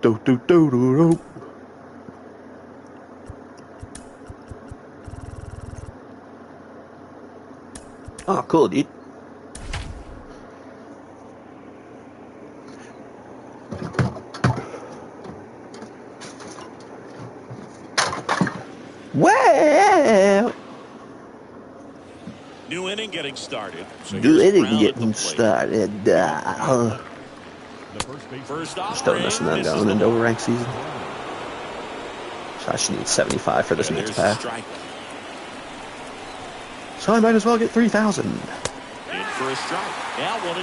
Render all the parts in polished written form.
Do do do do do. Oh, cool, dude. Well, new inning getting started. So new here's inning Brown at the getting plate. started. First Still missing them going into rank season. So I should need 75 for this next pack. So I might as well get 3,000. In for a strike. Now 1-2.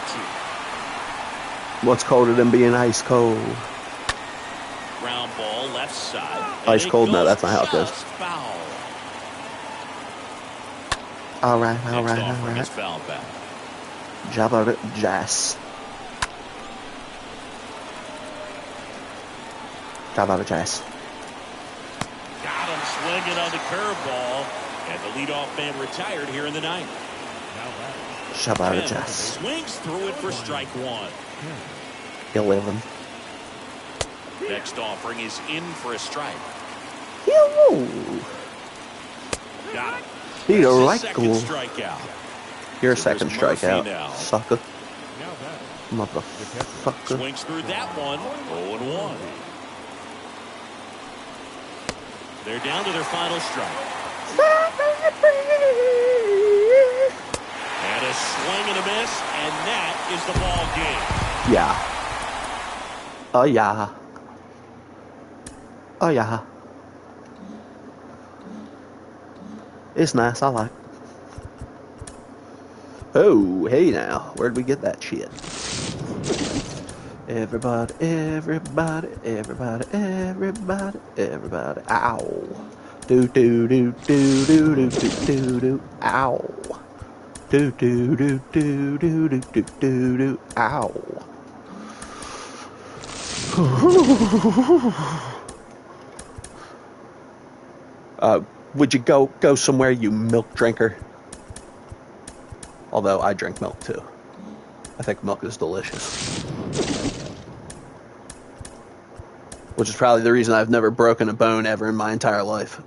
What's colder than being ice cold? Ground ball left side. Ice cold? No, that's not how it goes. Foul. All right. Foul back. Jabba Jazz. Jabba Jazz. Got him swinging on the curveball. And the leadoff man retired here in the ninth. Jabba Jazz. Swings through it for strike one. 11. Next offering is in for a strike. Yo. Got him. You're a right second goal. strikeout. You're a So second there's Murphy strikeout, now. sucker. Motherfucker. Swings through that one. 0-1. They're down to their final strike. And a swing and a miss, and that is the ball game. Yeah. Oh, yeah. Oh, yeah. It's nice. I like it. Oh, hey now. Where'd we get that shit? Everybody. Ow. Do do do do do do do do do. Ow. Do do do do do do do do do. Ow. Would you go somewhere, you milk drinker? Although I drink milk too. I think milk is delicious. Which is probably the reason I've never broken a bone ever in my entire life.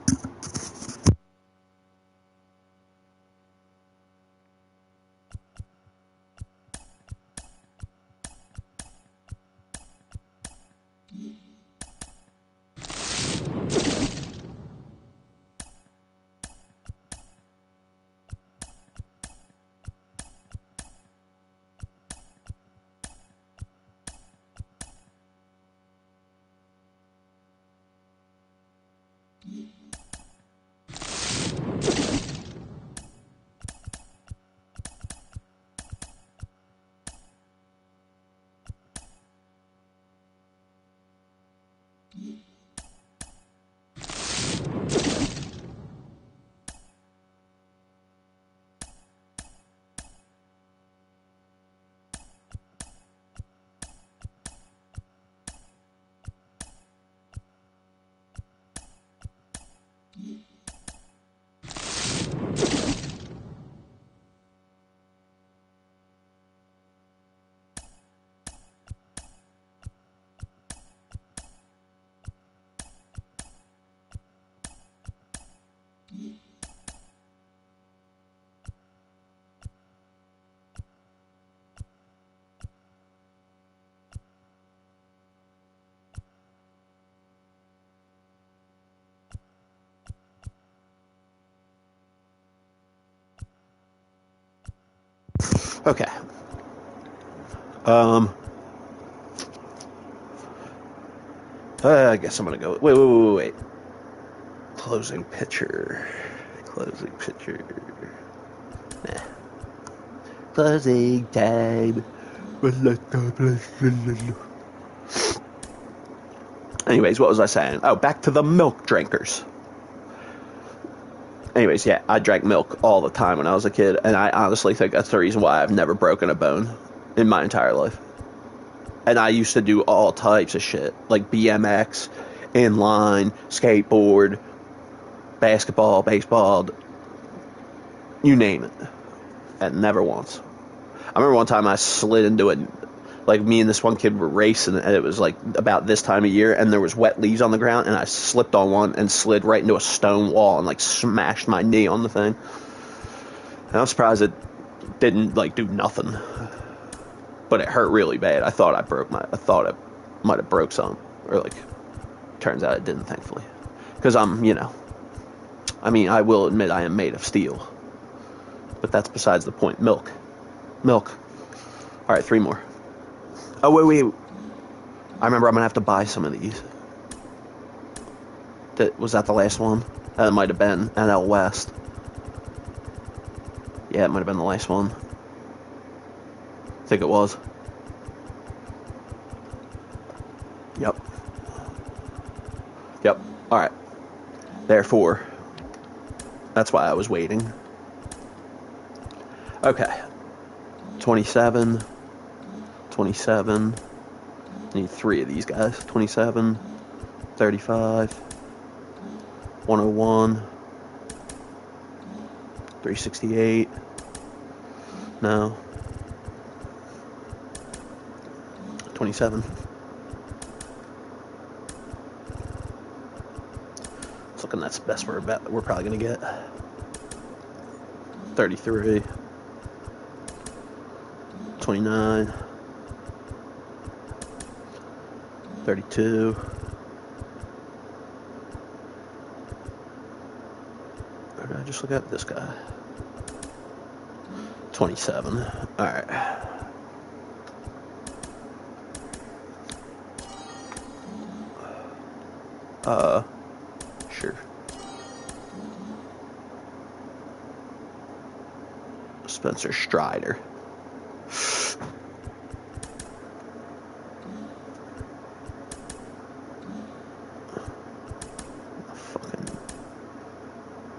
Okay. I guess I'm gonna go. Wait. Closing pitcher. Nah. Closing time. Anyways, what was I saying? Oh, back to the milk drinkers. Anyways, yeah, I drank milk all the time when I was a kid, and I honestly think that's the reason why I've never broken a bone in my entire life. And I used to do all types of shit, like BMX, inline, skateboard, basketball, baseball, you name it. And never once. I remember one time I slid into Like, me and this one kid were racing, and it was, like, about this time of year, and there was wet leaves on the ground, and I slipped on one and slid right into a stone wall and, like, smashed my knee on the thing. And I'm surprised it didn't, like, do nothing. But it hurt really bad. I thought it might have broke something. Or, like, turns out it didn't, thankfully. Because I'm, you know, I mean, I will admit I am made of steel. But that's besides the point. Milk. Alright, 3 more. Oh, wait. I remember I'm going to have to buy some of these. Was that the last one? That might have been NL West. Yeah, it might have been the last one. I think it was. Yep. Alright. Therefore, that's why I was waiting. Okay. 27. Need 3 of these guys. 27. 35. 101. 368. No. 27. It's looking that's the best we're probably going to get. 33. 29. 32. Or did I just look at this guy? 27. Alright. Sure. Spencer Strider.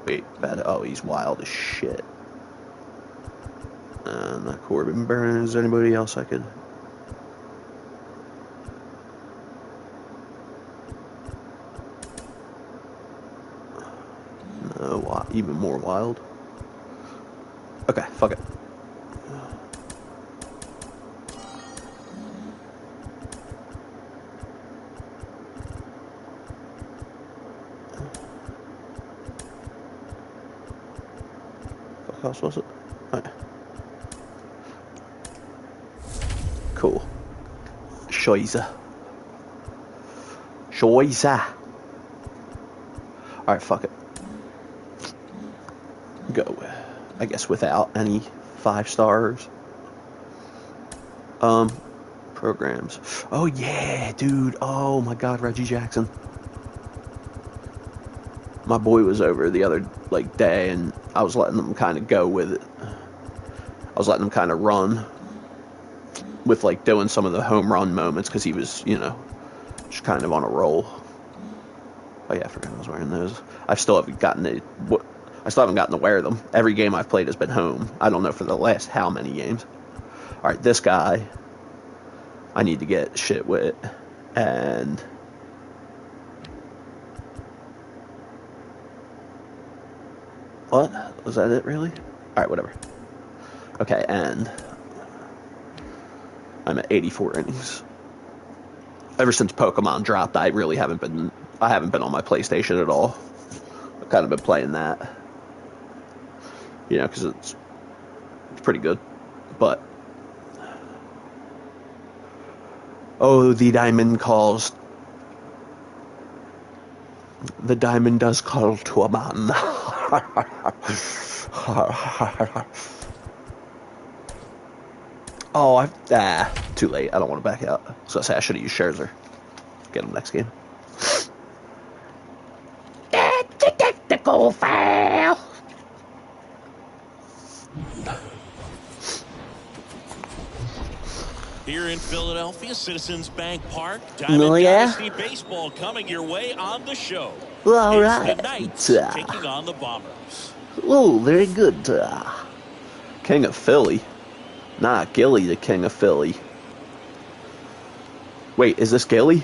Wait, oh, he's wild as shit. Not Corbin Burns. Anybody else I could? No, even more wild. Okay, fuck it. Fuck else was it? Alright. Cool. Scheiße. Alright, fuck it. Go. I guess without any 5 stars. Programs. Oh yeah, dude. Oh my god, Reggie Jackson. My boy was over the other day, and I was letting them kind of go with it. I was letting him kind of run with doing some of the home run moments because he was, just kind of on a roll. Oh yeah, I forgot I was wearing those. I still haven't gotten to wear them. Every game I've played has been home. I don't know for the last how many games. All right, this guy I need to get shit with, and what was that? It really? All right, whatever. Okay, and I'm at 84 innings. Ever since Pokemon dropped, I haven't been on my PlayStation at all. I've kind of been playing that, because it's pretty good. But oh, the diamond calls. The diamond does call to a man. Oh, too late. I don't want to back out. So I say I should have used Scherzer. Get him next game. That's a technical foul. Here in Philadelphia, Citizens Bank Park, Diamond Dynasty Baseball coming your way on the show. All it's right. The Knights taking on the Bombers. Oh, very good. King of Philly. Nah, Gilly, the King of Philly. Wait, is this Gilly?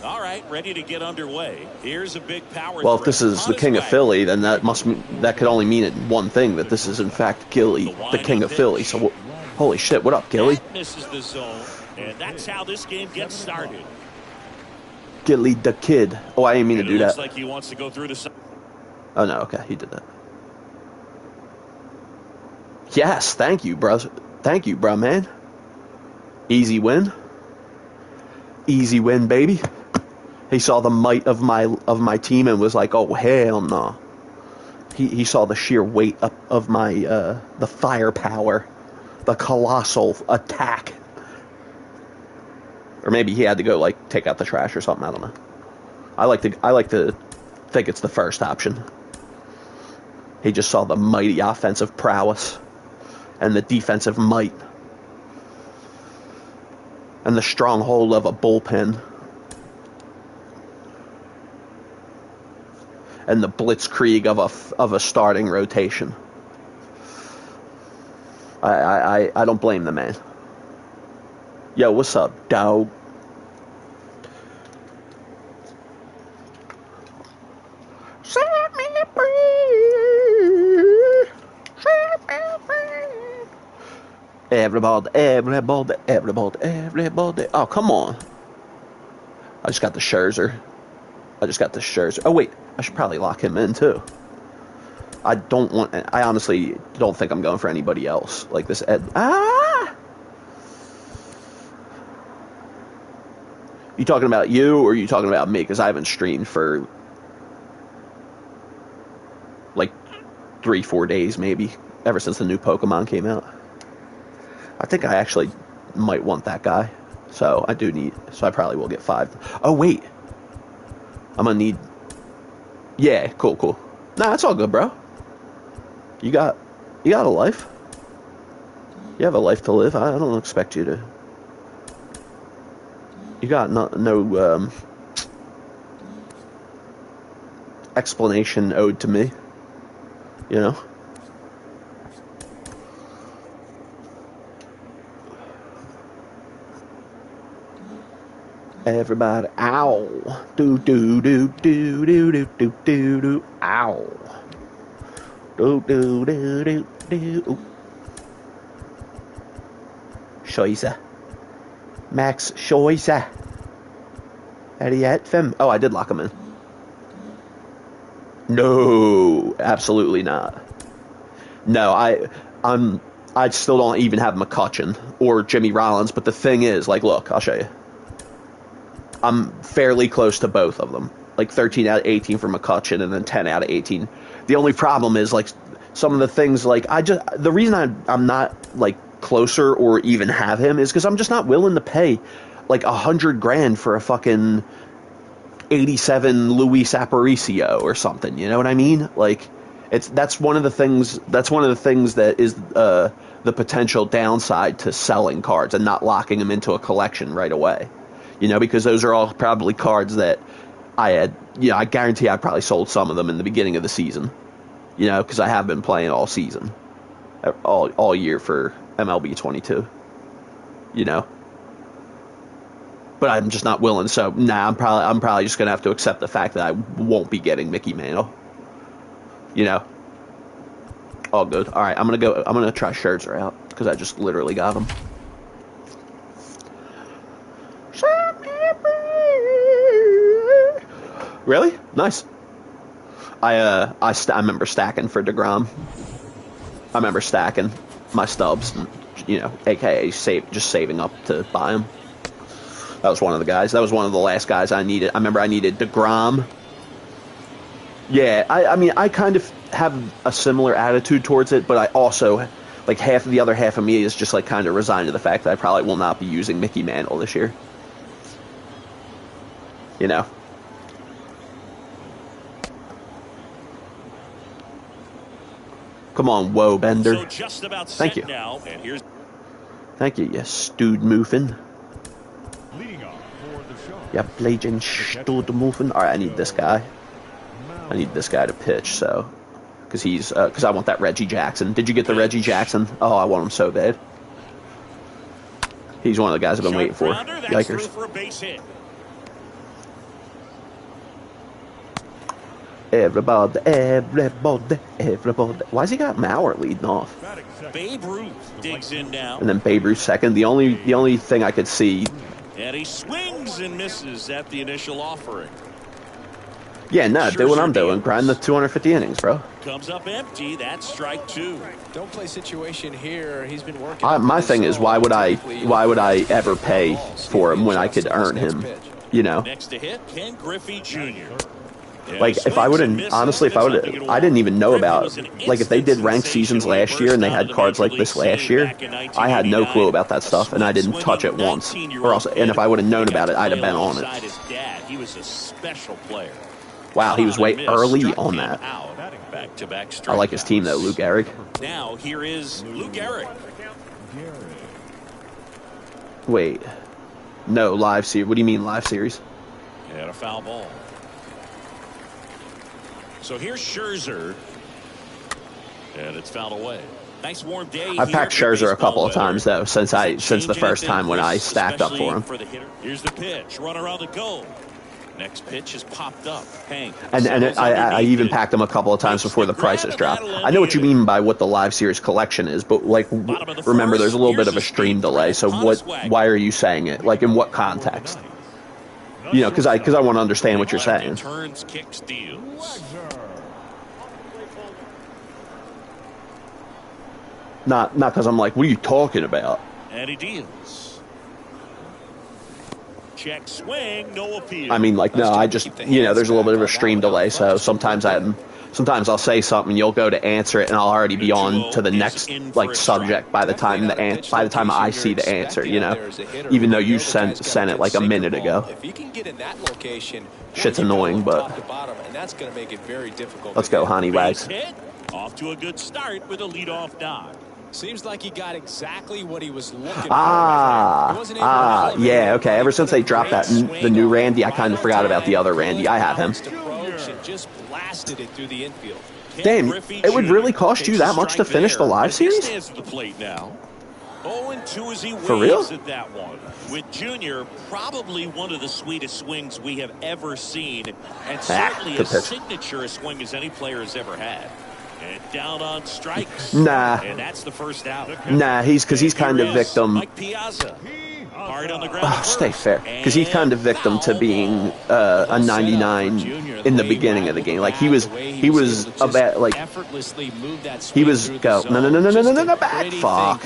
All right, ready to get underway. Here's a big power. Well, if this is the King of Philly, then that could only mean one thing, that this is in fact Gilly, the King of Philly. So Holy shit, what up, Gilly? That misses the zone, and that's how this game gets started. Gilly the kid. Oh, I didn't mean to do that. Looks like he wants to go through the... Oh, no, okay, he did that. Yes, thank you, bro. Thank you, bro, man. Easy win. Easy win, baby. He saw the might of my team and was like, "Oh hell no!" He saw the sheer weight of my the firepower, the colossal attack. Or maybe he had to go like take out the trash or something. I don't know. I like to think it's the first option. He just saw the mighty offensive prowess and the defensive might and the stronghold of a bullpen. And the blitzkrieg of a starting rotation. I don't blame the man. Yo, what's up, dog? Set me free. Set me free. Everybody. Oh, come on. I just got the Scherzer. Oh, wait. I should probably lock him in, too. I honestly don't think I'm going for anybody else. Like this Ed. You talking about you, or are you talking about me? Because I haven't streamed for like 3-4 days, maybe. Ever since the new Pokemon came out. I think I actually might want that guy. So I probably will get 5. Oh, wait. I'm going to need... Yeah, cool. Nah, it's all good, bro. You got a life. You have a life to live. I don't expect you to... You got no explanation owed to me. You know? Everybody, ow. Do, ow. Do. Scheiße. Max Scheiße. Oh, I did lock him in. No, absolutely not. No, I still don't even have McCutchen or Jimmy Rollins, but the thing is, like, look, I'll show you. I'm fairly close to both of them. Like 13 out of 18 for McCutchen and then 10 out of 18. The only problem is, like, some of the things, like, the reason I'm not, like, closer or even have him is because I'm just not willing to pay, like, $100,000 for a fucking 87 Luis Aparicio or something. You know what I mean? Like, that's one of the things that is the potential downside to selling cards and not locking them into a collection right away. You know, because those are all probably cards that I had, you know, I guarantee I probably sold some of them in the beginning of the season. You know, because I have been playing all season, all year for MLB 22. You know, but I'm just not willing. So I'm probably just gonna have to accept the fact that I won't be getting Mickey Mantle. You know, all good. All right, I'm gonna try Scherzer out because I just literally got him. Really? Nice. I remember stacking for DeGrom. I remember stacking my stubs, you know, aka just saving up to buy him. That was one of the guys. That was one of the last guys I needed. I remember I needed DeGrom. Yeah, I mean, I kind of have a similar attitude towards it, but I also, like, the other half of me is just, like, kind of resigned to the fact that I probably will not be using Mickey Mantle this year. You know? Come on, whoa, Bender. So just about Thank you. Now, and here's... Thank you, you stewed muffin. Leading off for the show. Yeah, blazing stewed muffin. All right, I need this guy. I need this guy to pitch, so because I want that Reggie Jackson. Did you get the Reggie Jackson? Oh, I want him so bad. He's one of the guys I've been waiting for. Yikers. Everybody, everybody, everybody. Why's he got Mauer leading off? Babe Ruth digs in now. And then Babe Ruth second. The only thing I could see. And he swings and misses at the initial offering. Yeah, no, do what I'm doing. Grind the 250 innings, bro. Comes up empty. That's strike 2. Don't play situation here. He's been working. My thing is, why would I ever pay for him when I could earn him? You know. Next to hit, Ken Griffey Jr. Like, if I would have, honestly, I didn't even know about, like, if they did ranked seasons last year and they had cards like this last year, I had no clue about that stuff, and I didn't touch it once. Or else, and if I would have known about it, I'd have been on it. He was a special player. Wow, he was way early on that. Back-to-back I like his team, though, Luke Gehrig. Now, here is Luke Gehrig. Wait. No, live series. What do you mean, live series? And a foul ball. So here's Scherzer. And it's fouled away. Nice warm day. I've packed Scherzer a couple of times, though, since the first time when I stacked up for him. Here's the pitch. Runner on the go. Next pitch has popped up. Hank. And I even packed them a couple of times before the prices dropped. I know what you mean by what the live series collection is, but like, remember, there's a little bit of a stream delay. So why are you saying it? Like, in what context? You know, because I want to understand what you're saying. Turns, kicks, deals. Not because I'm like, what are you talking about? And he deals. Check swing, no appeal. I mean, like, no, I just, you know, there's a little bit of a stream delay, so sometimes I'll say something, you'll go to answer it, and I'll already be on to the next, like, subject by the time I see the answer, you know, even though you sent it like a minute ago. Shit's annoying, but let's go, Honey Wags. Off to a good start with a leadoff knock. Seems like he got exactly what he was looking for. Yeah, okay. Ever since they dropped the new Randy, I kind of forgot about the other Randy. I have him. Just blasted it through the infield. Damn, it would really cost you that much to finish the live series? Stands at the plate now. 0-2 as he For real? waves at that one. With Junior, probably one of the sweetest swings we have ever seen, and certainly as signature a swing as any player has ever had. And down on strikes. Nah. And that's the first out. Nah, he's kind of victim. Mike Piazza. Hard on the ground. Oh, stay fair. Because he's kind of victim to being a 99 in the beginning of the game. Like, he was about, like, he was, go, no, back, fuck.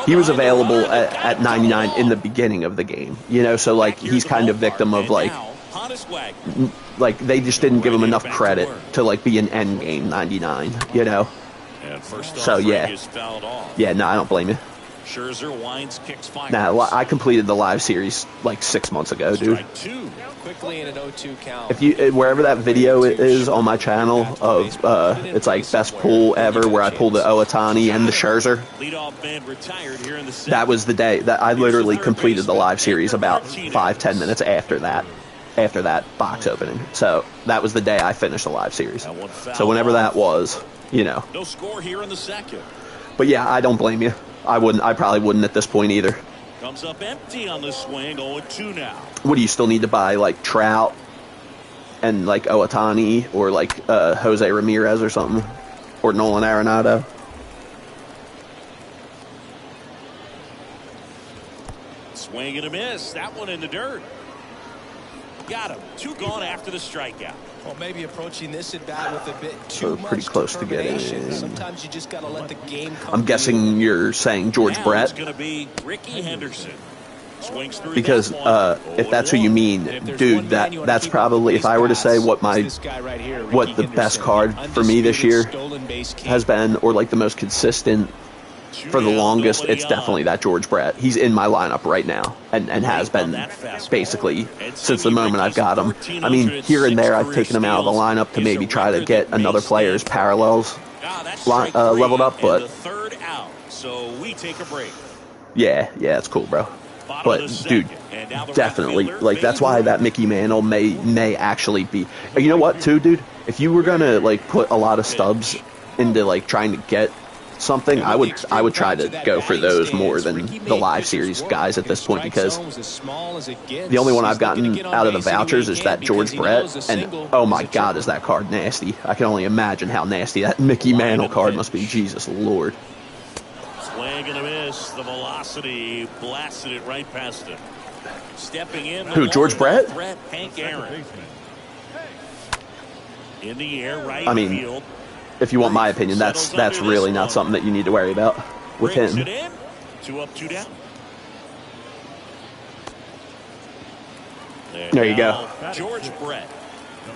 He was available at 99 in the beginning of the game. You know, so, like, he's kind of victim of, like, they just didn't give him enough credit to, like, be an end game 99, you know? So, yeah. Yeah, no, I don't blame you. Scherzer winds, kicks, fires. Nah, I completed the live series like 6 months ago, dude. Quickly in an 0-2 count. If you wherever that video is on my channel of it's like best pull ever, where I pulled the Ohtani and the Scherzer. That was the day that I literally completed the live series about 5-10 minutes after that box opening. So that was the day I finished the live series. So whenever that was, you know. No score here in the second. But yeah, I don't blame you. I probably wouldn't at this point either. Comes up empty on the swing, 0-2 now. What do you still need to buy, like Trout and like Ohtani or like Jose Ramirez or something? Or Nolan Arenado? Swing and a miss. That one in the dirt. Got him. 2 gone after the strikeout. Well, maybe approaching this at bat with a bit too much pretty close to getting. Sometimes you just got to let the game come. I'm guessing you're saying George Brett. It's going to be Ricky Henderson. Swings through because if that's who you mean, dude, that's probably, if I were to say what the best card for me this year has been, or like the most consistent for the longest, it's definitely that George Brett. He's in my lineup right now and has been basically since the moment I've got him. I mean, here and there I've taken him out of the lineup to maybe try to get another player's parallels leveled up, but yeah, it's cool, bro. But dude, definitely, like, that's why that Mickey Mantle may actually be. You know what, too, dude? If you were gonna like put a lot of stubs into like trying to get something, I would try to go for those more than the live series guys at this point, because the only one I've gotten out of the vouchers is that George Brett, and oh my God, is that card nasty. I can only imagine how nasty that Mickey Mantle card must be. Jesus Lord. Swing and a miss. The velocity blasted it right past him. Stepping in. Who, George Brett? Hank Aaron. In the air, right field. If you want my opinion, that's really not something that you need to worry about with him. 2 up, 2 down. There you go. George Brett.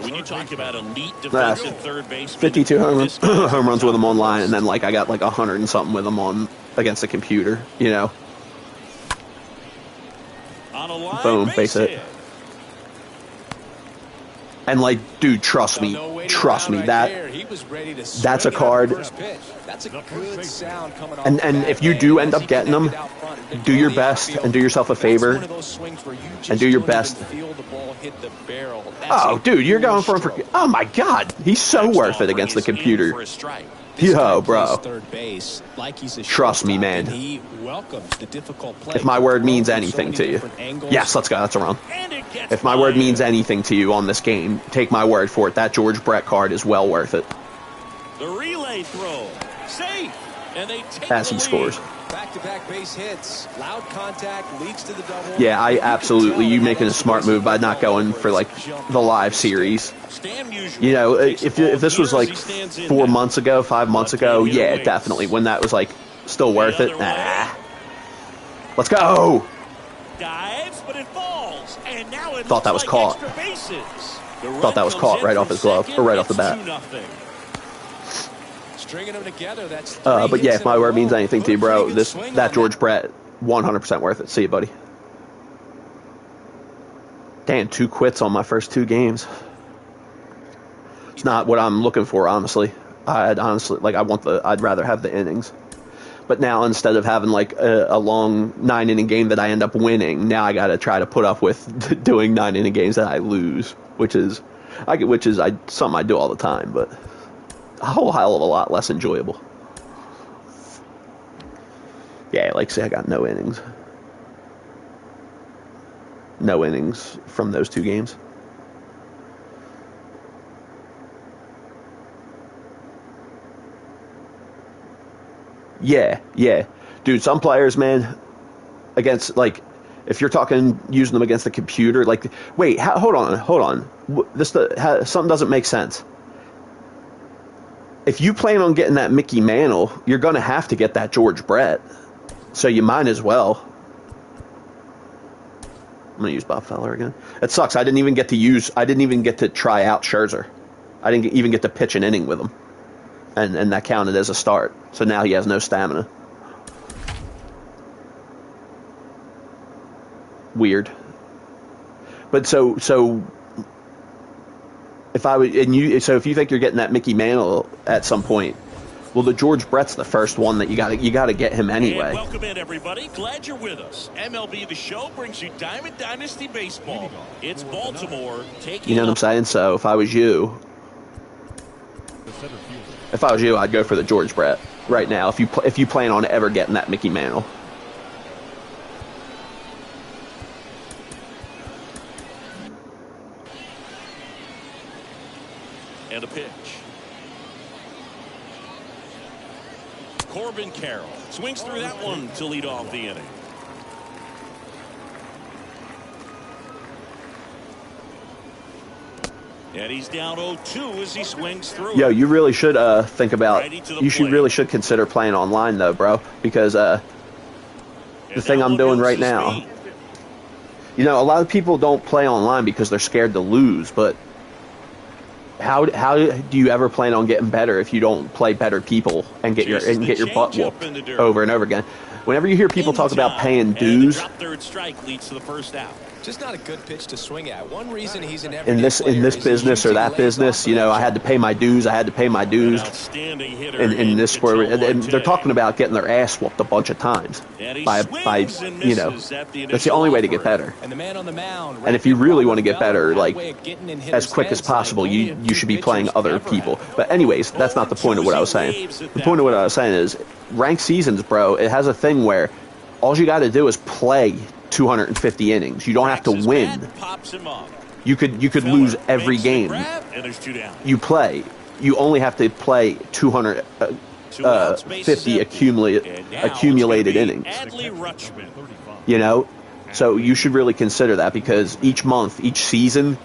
When you talk about elite defensive third baseman, 52 home runs with him online, and then like I got like 100 and something with him on against the computer. You know. On a line boom, base hit. And like, dude, trust me, that's a card. That's a good sound coming off. And if you do end up getting them, do your best and do yourself a favor and do your best. Oh, dude, you're going for him for. Oh my God, he's so worth it against the computer. Yo, bro. Trust me, man. If my word means anything to you. Yes, let's go. That's a run. If my word means anything to you on this game, take my word for it. That George Brett card is well worth it. The relay throw. Safe. And they take as he scores. Back-to-back base hits. Loud contact leads to the double. Yeah, you making a smart move by not going for like the live series. You know, if this was like 4 months ago, 5 months ago, yeah, definitely. When that was like still worth it. Nah. Let's go. Dives, but it falls. And now it thought that was caught. Thought that was caught right off his glove or right off the bat. Stringing them together, that's but yeah, if my word means anything to you, bro, that George Brett, 100% worth it. See you, buddy. Damn, 2 quits on my first 2 games. It's not what I'm looking for, honestly. I'd rather have the innings. But now instead of having like a long 9-inning game that I end up winning, now I got to try to put up with doing 9-inning games that I lose, which is something I do all the time, but a whole hell of a lot less enjoyable. Yeah, like say I got no innings. No innings from those 2 games. Yeah. Dude, some players, man, against, like, if you're talking using them against the computer, like, wait, hold on. Something doesn't make sense. If you plan on getting that Mickey Mantle, you're going to have to get that George Brett. So you might as well. I'm going to use Bob Feller again. It sucks. I didn't even get to try out Scherzer. I didn't even get to pitch an inning with him. And that counted as a start. So now he has no stamina. Weird. But so if you think you're getting that Mickey Mantle at some point, well, the George Brett's the first one that you got to get him anyway. And welcome in, everybody. Glad you're with us. MLB The Show brings you Diamond Dynasty Baseball. It's Baltimore taking. You know what I'm saying? So if I was you, I'd go for the George Brett right now. If you plan on ever getting that Mickey Mantle. And a pitch. Corbin Carroll swings through that one to lead off the inning. And he's down 0-2 as he swings through. Yo, you really should think about. Really should consider playing online though, bro, because the thing I'm doing right now. You know, a lot of people don't play online because they're scared to lose, but how do you ever plan on getting better if you don't play better people and get your butt whooped over and over again? Whenever you hear people talk about paying dues, third strike leads to the first out. Just not a good pitch to swing at. One reason he's in this business or that business, you know, I had to pay my dues. In this sport, and they're talking about getting their ass whooped a bunch of times by you know, that's the only way to get better. And if you really want to get better, like as quick as possible, you should be playing other people. But anyways, that's not the point of what I was saying. The point of what I was saying is, ranked seasons, bro, it has a thing where all you got to do is play 250 innings. You don't have to win. You could lose every game. You play. You only have to play 250 accumulated innings. You know? So you should really consider that, because each month, each season,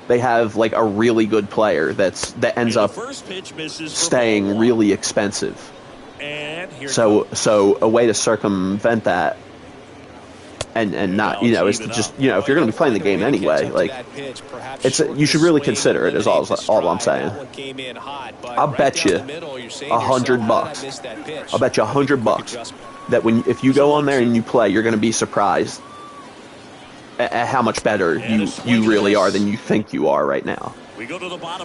they have like a really good player that ends up staying really expensive. So a way to circumvent that and not, you know, is to just, you know, if you're going to be playing the game anyway, like, you should really consider it, is all I'm saying. I'll bet you $100. I'll bet you $100 that if you go on there and you play, you're going to be surprised at how much better you really are than you think you are right now.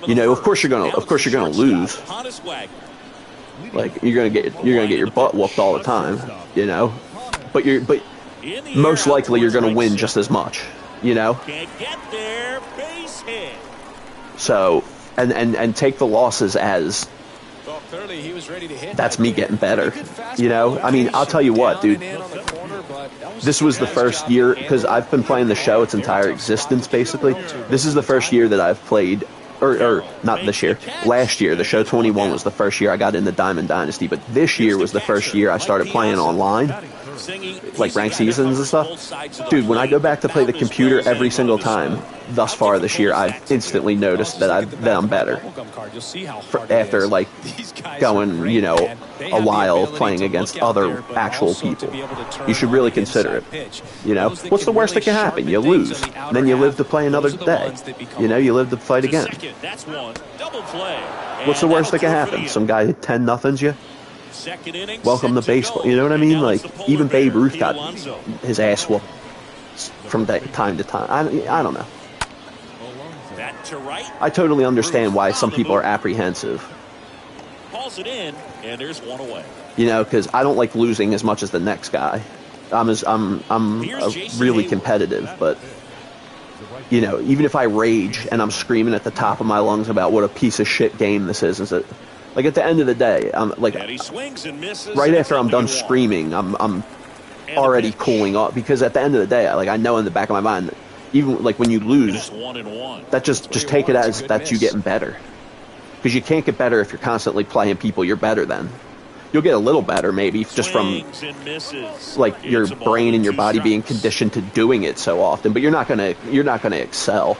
You know, of course you're gonna lose. Like, you're gonna get your butt whooped all the time, you know. But most likely you're gonna win just as much, you know. So and take the losses as that's me getting better, you know. I mean, I'll tell you what, dude. This was the first year, because I've been playing the show its entire existence, basically. This is the first year that I've played, or not this year, last year. The show 21 was the first year I got into Diamond Dynasty, but this year was the first year I started playing online, like ranked seasons and stuff. Dude, when I go back to play the computer every single time thus far this year, I've instantly noticed that I'm better. After, like, going, you know, a while playing against other actual people. You should really consider it. You know, what's the worst that can happen? You lose. And then you live to play another day. You know, you live to fight again. What's the worst that can happen? Some guy 10-0's you? Welcome to baseball. You know what I mean? Like, even Babe Ruth got his ass whooped from time to time. I don't know. I totally understand why some people are apprehensive. You know, because I don't like losing as much as the next guy. I'm really competitive, but you know, even if I rage and I'm screaming at the top of my lungs about what a piece of shit game this is that, like, at the end of the day, I'm like, right after I'm done screaming, I'm already cooling off, because at the end of the day, I know in the back of my mind, even like when you lose, that just take it as that's you getting better, because you can't get better if you're constantly playing people you're better than. You'll get a little better maybe just from like your brain and your body being conditioned to doing it so often, but you're not gonna excel.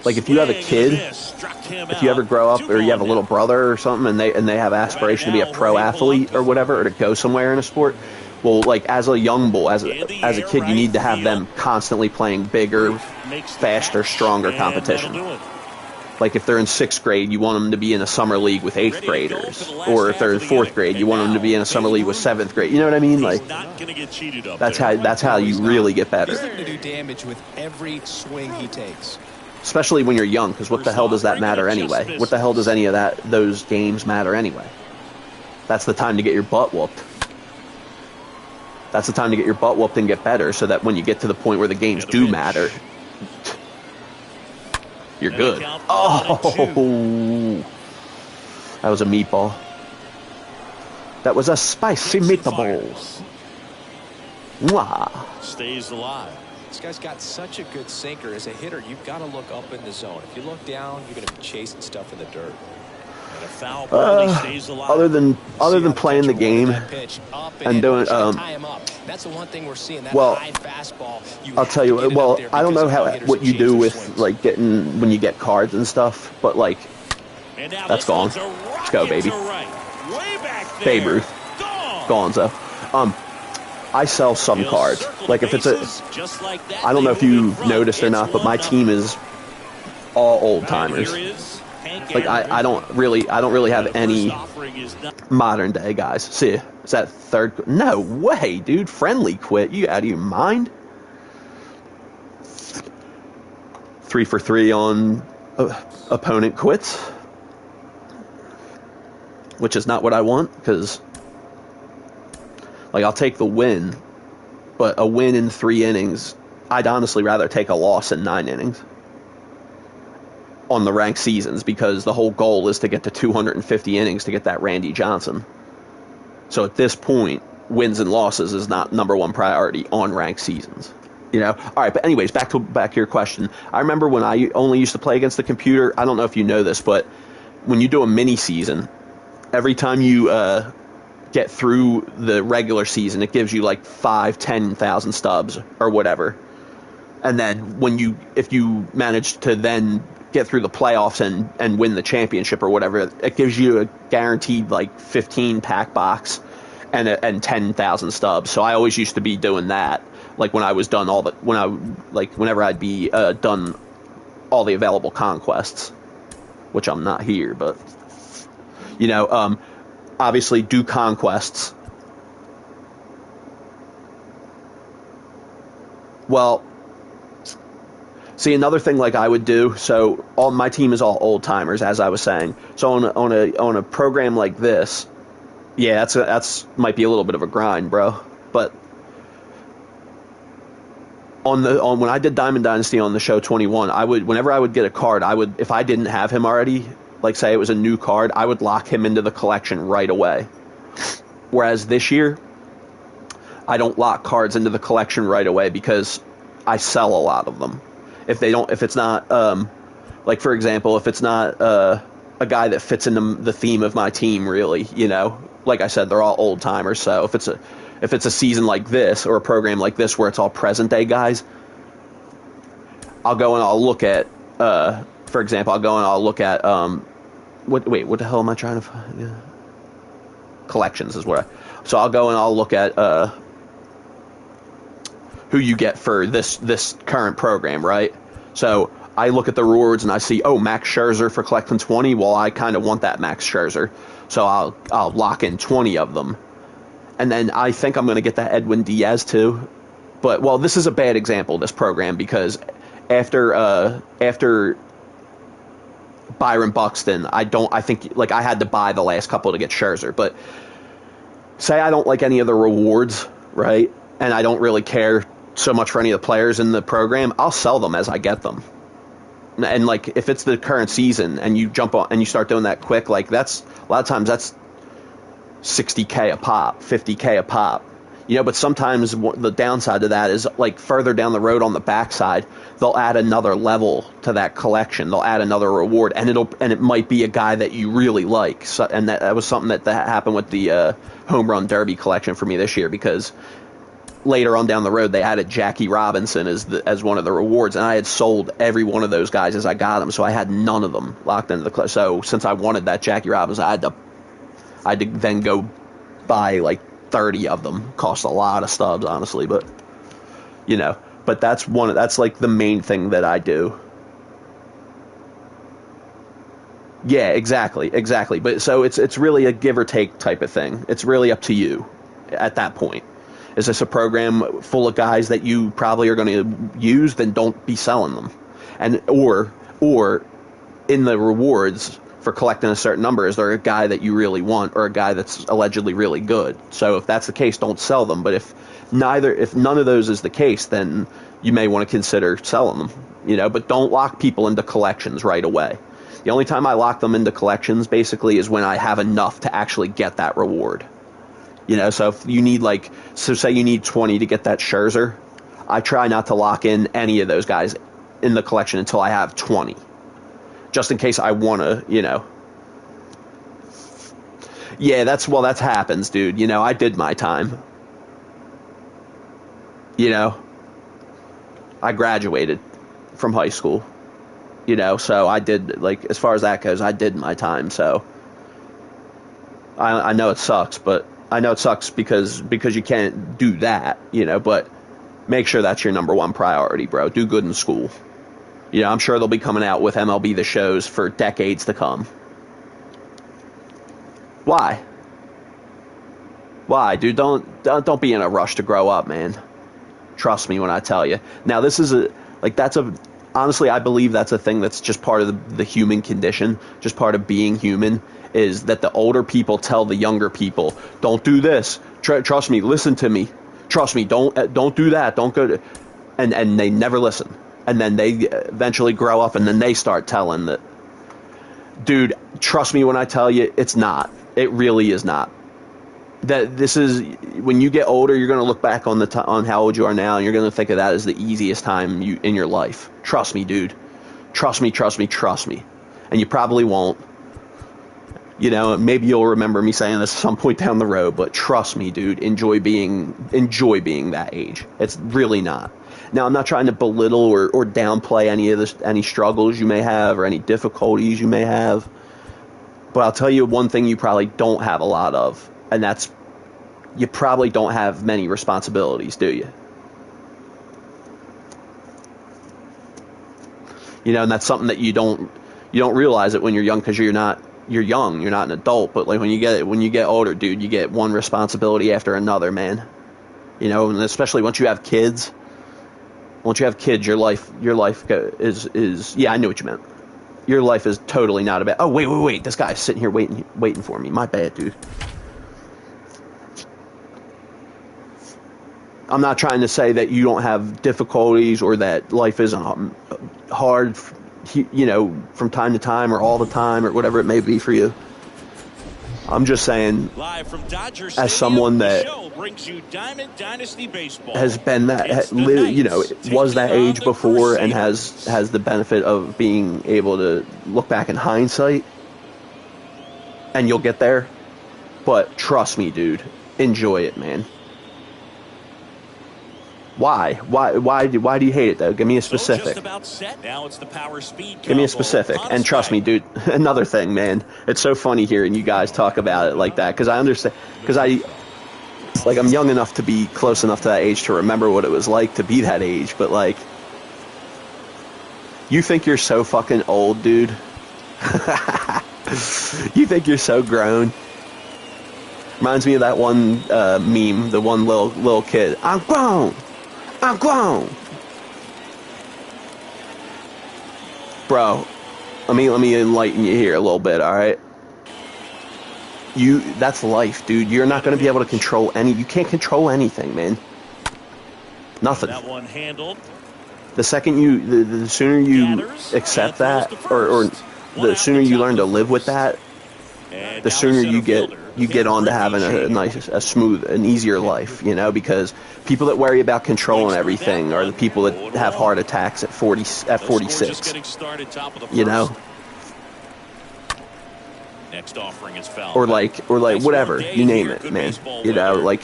Like, if you have a kid, if you ever grow up, or you have a little brother or something, and they have aspiration to be a pro athlete or whatever, or to go somewhere in a sport, well, like, as a young bull, as a kid, you need to have them constantly playing bigger, faster, stronger competition. Like, if they're in 6th grade, you want them to be in a summer league with 8th graders, or if they're in 4th grade, you want them to be in a summer league with 7th grade. You know what I mean? Like, that's how you really get better. He's going to do damage with every swing he takes. Especially when you're young, because what the hell does that matter anyway? What the hell does any of those games matter anyway? That's the time to get your butt whooped. That's the time to get your butt whooped and get better, so that when you get to the point where the games do matter, you're good. Oh, that was a meatball. That was a spicy meatball. Mwah. Stays alive. This guy's got such a good sinker. As a hitter, you've got to look up in the zone. If you look down, you're going to be chasing stuff in the dirt. And a foul ball, he stays alive. Other than playing the game and doing that's the one thing we're seeing. That well, high fastball. I'll tell you. Well, I don't know what you do with, like, getting when you get cards and stuff, but, like, that's gone. Let's go, baby. Babe Ruth, Gonzo. I sell some cards. Like, if it's I don't know if you've noticed or not, but my team is all old timers. Like, I don't really have any modern day guys. See, is that third? No way, dude. Friendly quit. You out of your mind? 3 for 3 on opponent quits, which is not what I want, because, like, I'll take the win, but a win in 3 innings, I'd honestly rather take a loss in 9 innings on the ranked seasons, because the whole goal is to get to 250 innings to get that Randy Johnson. So at this point, wins and losses is not number one priority on ranked seasons. All right, but anyways, back to your question. I remember when I only used to play against the computer. I don't know if you know this, but when you do a mini season, every time you get through the regular season, it gives you like 10,000 stubs or whatever. And then if you manage to then get through the playoffs and win the championship or whatever, it gives you a guaranteed like 15 pack box and 10,000 stubs. So I always used to be doing that. Like when I was done whenever I'd be done all the available conquests, which I'm not here, but obviously do conquests. Well, see, another thing like I would do, so all my team is all old timers, as I was saying. So on a program like this, yeah, that's might be a little bit of a grind, bro. But when I did Diamond Dynasty on the show 21, whenever I would get a card, if I didn't have him already, like say it was a new card, I would lock him into the collection right away. Whereas this year, I don't lock cards into the collection right away because I sell a lot of them. If it's not, like for example, if it's not a guy that fits into the theme of my team, really, like I said, they're all old timers. So if it's a season like this or a program like this where it's all present day guys, I'll go and I'll look at, for example, what the hell am I trying to find? Yeah. Collections is so I'll go and I'll look at who you get for this current program, right? So I look at the rewards and I see, Max Scherzer for collecting 20. Well, I kind of want that Max Scherzer, so I'll lock in 20 of them, and then I think I'm going to get that Edwin Diaz too. But this is a bad example, this program, because after Byron Buxton, I think like I had to buy the last couple to get Scherzer. But say I don't like any of the rewards, right? And I don't really care so much for any of the players in the program, I'll sell them as I get them. And like if it's the current season and you jump on and you start doing that quick, like that's a lot of times that's $60K a pop, $50K a pop. But sometimes the downside to that is like further down the road on the backside, they'll add another level to that collection. They'll add another reward, and it might be a guy that you really like. So, and that was something that happened with the Home Run Derby collection for me this year, because later on down the road they added Jackie Robinson as one of the rewards, and I had sold every one of those guys as I got them, so I had none of them locked into the collection. So since I wanted that Jackie Robinson, I had to then go buy like 30 of them. Cost a lot of stubs, honestly, but but that's like the main thing that I do. Yeah, exactly. But so it's really a give or take type of thing. It's really up to you at that point. Is this a program full of guys that you probably are going to use? Then don't be selling them. And or in the rewards for collecting a certain number, is there a guy that you really want or a guy that's allegedly really good? So if that's the case, don't sell them. But if none of those is the case, then you may want to consider selling them. But don't lock people into collections right away. The only time I lock them into collections basically is when I have enough to actually get that reward. So if you need say you need 20 to get that Scherzer, I try not to lock in any of those guys in the collection until I have 20. Just in case I want to, Yeah, that happens, dude. I did my time. I graduated from high school. So I did, as far as that goes, I did my time. So I know it sucks, but I know it sucks because you can't do that, but make sure that's your number one priority, bro. Do good in school. I'm sure they'll be coming out with MLB The Shows for decades to come. Why? Why, dude? Don't be in a rush to grow up, man. Trust me when I tell you. Now, this is honestly, I believe that's a thing that's just part of the human condition, just part of being human, is that the older people tell the younger people, don't do this. Trust me, listen to me. Trust me, don't do that. Don't go to, and they never listen. And then they eventually grow up and then they start telling that, dude, trust me when I tell you, it's not. It really is not. that this is, when you get older, you're going to look back on on how old you are now, and you're going to think of that as the easiest time in your life. Trust me, dude. Trust me, trust me, trust me. And you probably won't. You know, maybe you'll remember me saying this at some point down the road, but trust me, dude, enjoy being that age. It's really not. Now, I'm not trying to belittle or downplay any struggles you may have or any difficulties you may have, but I'll tell you one thing you probably don't have a lot of, and that's, you probably don't have many responsibilities, do you? You know, and that's something that you don't realize it when you're young, because you're young, you're not an adult, but like when you get older, dude, you get one responsibility after another, man. You know, and especially once you have kids. Once you have kids, your life is yeah, I knew what you meant. Your life is totally not about. Oh, wait, this guy's sitting here waiting for me. My bad, dude. I'm not trying to say that you don't have difficulties or that life isn't hard, you know, from time to time or all the time or whatever it may be for you. I'm just saying, as someone that has been that, you know, was that age before and has the benefit of being able to look back in hindsight, and you'll get there. But trust me, dude, enjoy it, man. Why? Why do you hate it, though? Give me a specific. Give me a specific. And trust me, dude, another thing, man. It's so funny hearing you guys talk about it like that, because I understand, because I'm young enough to be close enough to that age to remember what it was like to be that age, but, like, you think you're so fucking old, dude. You think you're so grown. Reminds me of that one meme, the one little kid. I'm grown. I'm grown. Bro, let me enlighten you here a little bit, all right? That's life, dude. You're not going to be able to control you can't control anything, man. Nothing. That one handled. The second the sooner you accept that, or the sooner you learn to live with that, the sooner you get on to having a smooth, an easier life, you know, because people that worry about controlling everything are the people that have heart attacks at 46, you know, next offering is foul. or like whatever, you name it, man, you know, like,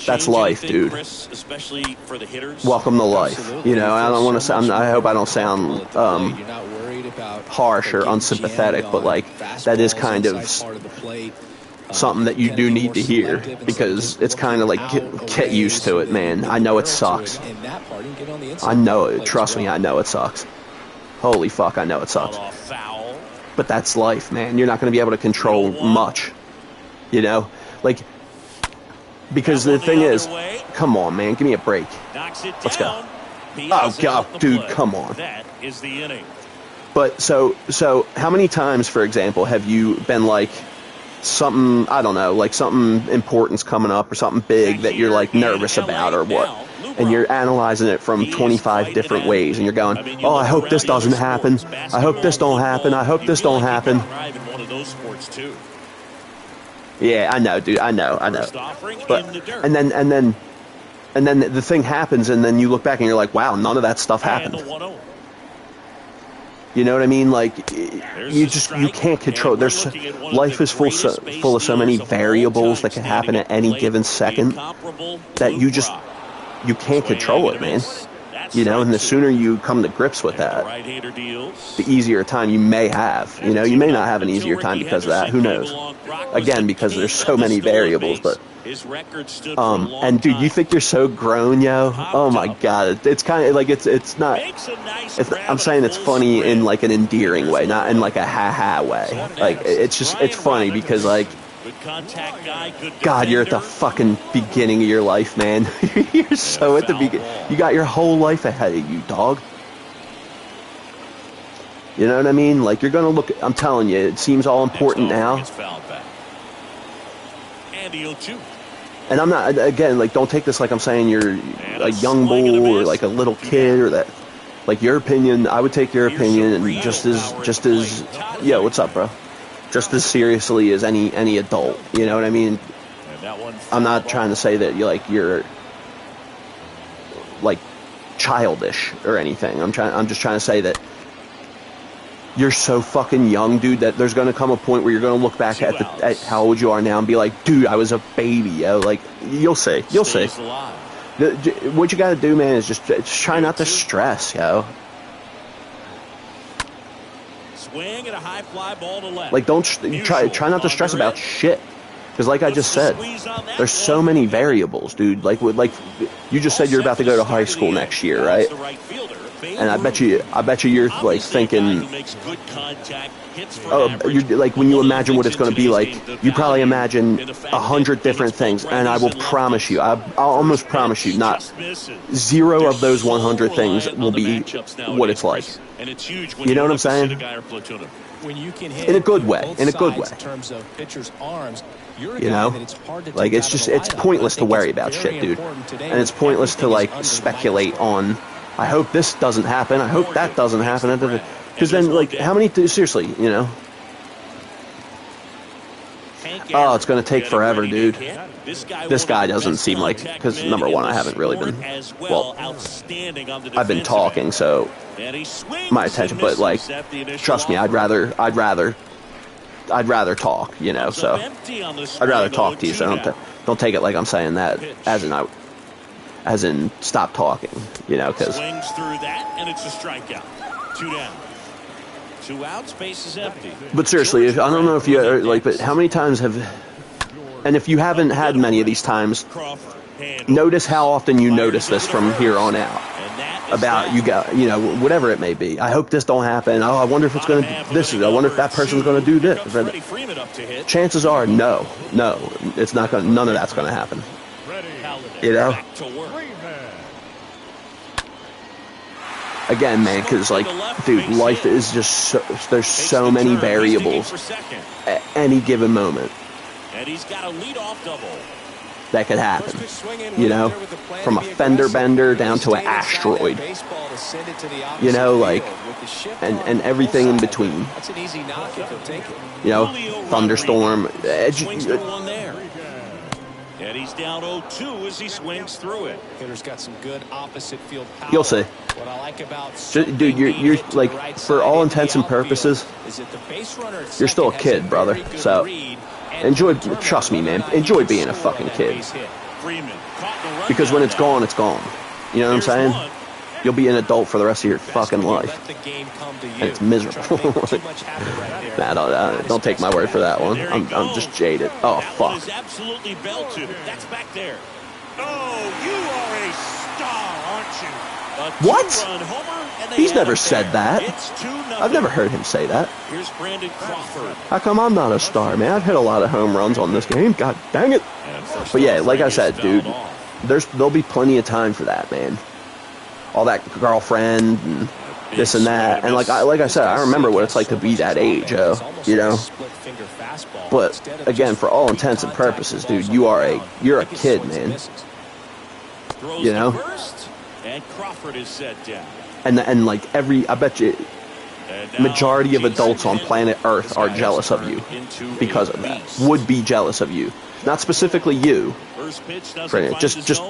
that's life, dude. Especially for the hitters. Welcome to life, you know. I don't want to sound, I hope I don't sound harsh or unsympathetic, but like, that is kind of something that you do need to hear, because it's kind of like, get used to it, man. I know it sucks. I know it. Trust me, I know it sucks. Holy fuck, I know it sucks. But that's life, man. You're not going to be able to control much, you know, like, because the thing is, come on, man, give me a break. Let's go. Oh god, dude, come on. That is the inning. But so how many times, for example, have you been like, something, I don't know, like something important's coming up or something big that you're like nervous about or what, and you're analyzing it from 25 different ways, and you're going, oh, I hope this doesn't happen, I hope this don't happen, I hope this don't happen. Yeah, I know, dude, I know. But and then the thing happens, and then you look back and you're like, wow, none of that stuff happened. You know what I mean? Like, you can't control. Life is full of so many variables that can happen at any given second that you can't control it, man. You know, and the sooner you come to grips with that, the easier time you may have. You know, you may not have an easier time because of that. Who knows? Again, because there's so many variables, but and dude, you think you're so grown, yo? Oh my god, it's kind of like it's not. I'm saying it's funny in like an endearing way, not in like a ha-ha way. Like, it's funny because, like, God, you're at the fucking beginning of your life, man. You're so at the beginning. You got your whole life ahead of you, dog. You know what I mean? Like, you're gonna look. I'm telling you, it seems all important now. And I'm not, again, like, don't take this like I'm saying you're a young bull or like a little kid, or that, like, your opinion, I would take your opinion and just as, yo, what's up, bro? Just as seriously as any adult, you know what I mean? I'm not trying to say that you're like childish or anything. I'm just trying to say that you're so fucking young, dude, that there's going to come a point where you're going to look back at how old you are now and be like, dude, I was a baby, yo. Like, you'll see. What you got to do, man, is just try not to stress, yo. Swing and a high fly ball to left. Like, don't try not to stress about shit. Because like I just said, there's so many variables, dude. Like you just said you're about to go to high school next year, right? And I bet you you're like thinking, oh, you're like, when you imagine what it's going to be like, you probably imagine 100 different things. And I will promise you, I'll almost promise you, not 0 of those 100 things will be what it's like. You know what I'm saying? In a good way. In terms of pitchers' arms, you know, like it's pointless to worry about shit, dude. And it's pointless to like speculate on, I hope this doesn't happen, I hope that doesn't happen, because then, like, how many, seriously, you know? Oh, it's going to take forever, dude. This guy doesn't seem like, because number one, I haven't really been, well, I've been talking, so my attention, but like, trust me, I'd rather talk, you know, so I'd rather talk to you, so don't take it like I'm saying that as in stop talking, you know, because swings through that and it's a strikeout. 2 down. 2 outs, base is empty. But seriously, I don't know if you like, but how many times and if you haven't had many of these times, notice how often you notice this from here on out. About you know, whatever it may be. I hope this don't happen. Oh, I wonder if it's going to this. I wonder if that person's going to do this. Chances are, no, it's not going. None of that's going to happen. You know. Again, man, because like, dude, life is just there's so many variables at any given moment. And he's got a leadoff double. That could happen, you know, from a fender bender down to an asteroid, you know, like, and everything in between, you know, thunderstorm. And he's down 0-2 as he swings through it. Hitter's got some good opposite field power. You'll see. What I like about dude, you're like, for all intents and purposes, you're still a kid, brother. So enjoy, trust me, man, enjoy being a fucking kid. Because when it's gone, it's gone. You know what I'm saying? You'll be an adult for the rest of your fucking life. And it's miserable. Nah, don't take my word for that one. I'm just jaded. Oh, fuck. Absolutely belted. That's back there. Oh, you are a star, aren't you? What? He's never said that. I've never heard him say that. Here's Brandon Crawford. How come I'm not a star, man? I've hit a lot of home runs on this game. God dang it. But yeah, like I said, dude, there'll be plenty of time for that, man. All that girlfriend and this and that, and like I said, I remember what it's like to be that age, you know. But again, for all intents and purposes, dude, you're a kid, man. You know. And Crawford is set down. And like I bet you, majority of adults on planet Earth are jealous of you because of that. Would be jealous of you, not specifically you. Just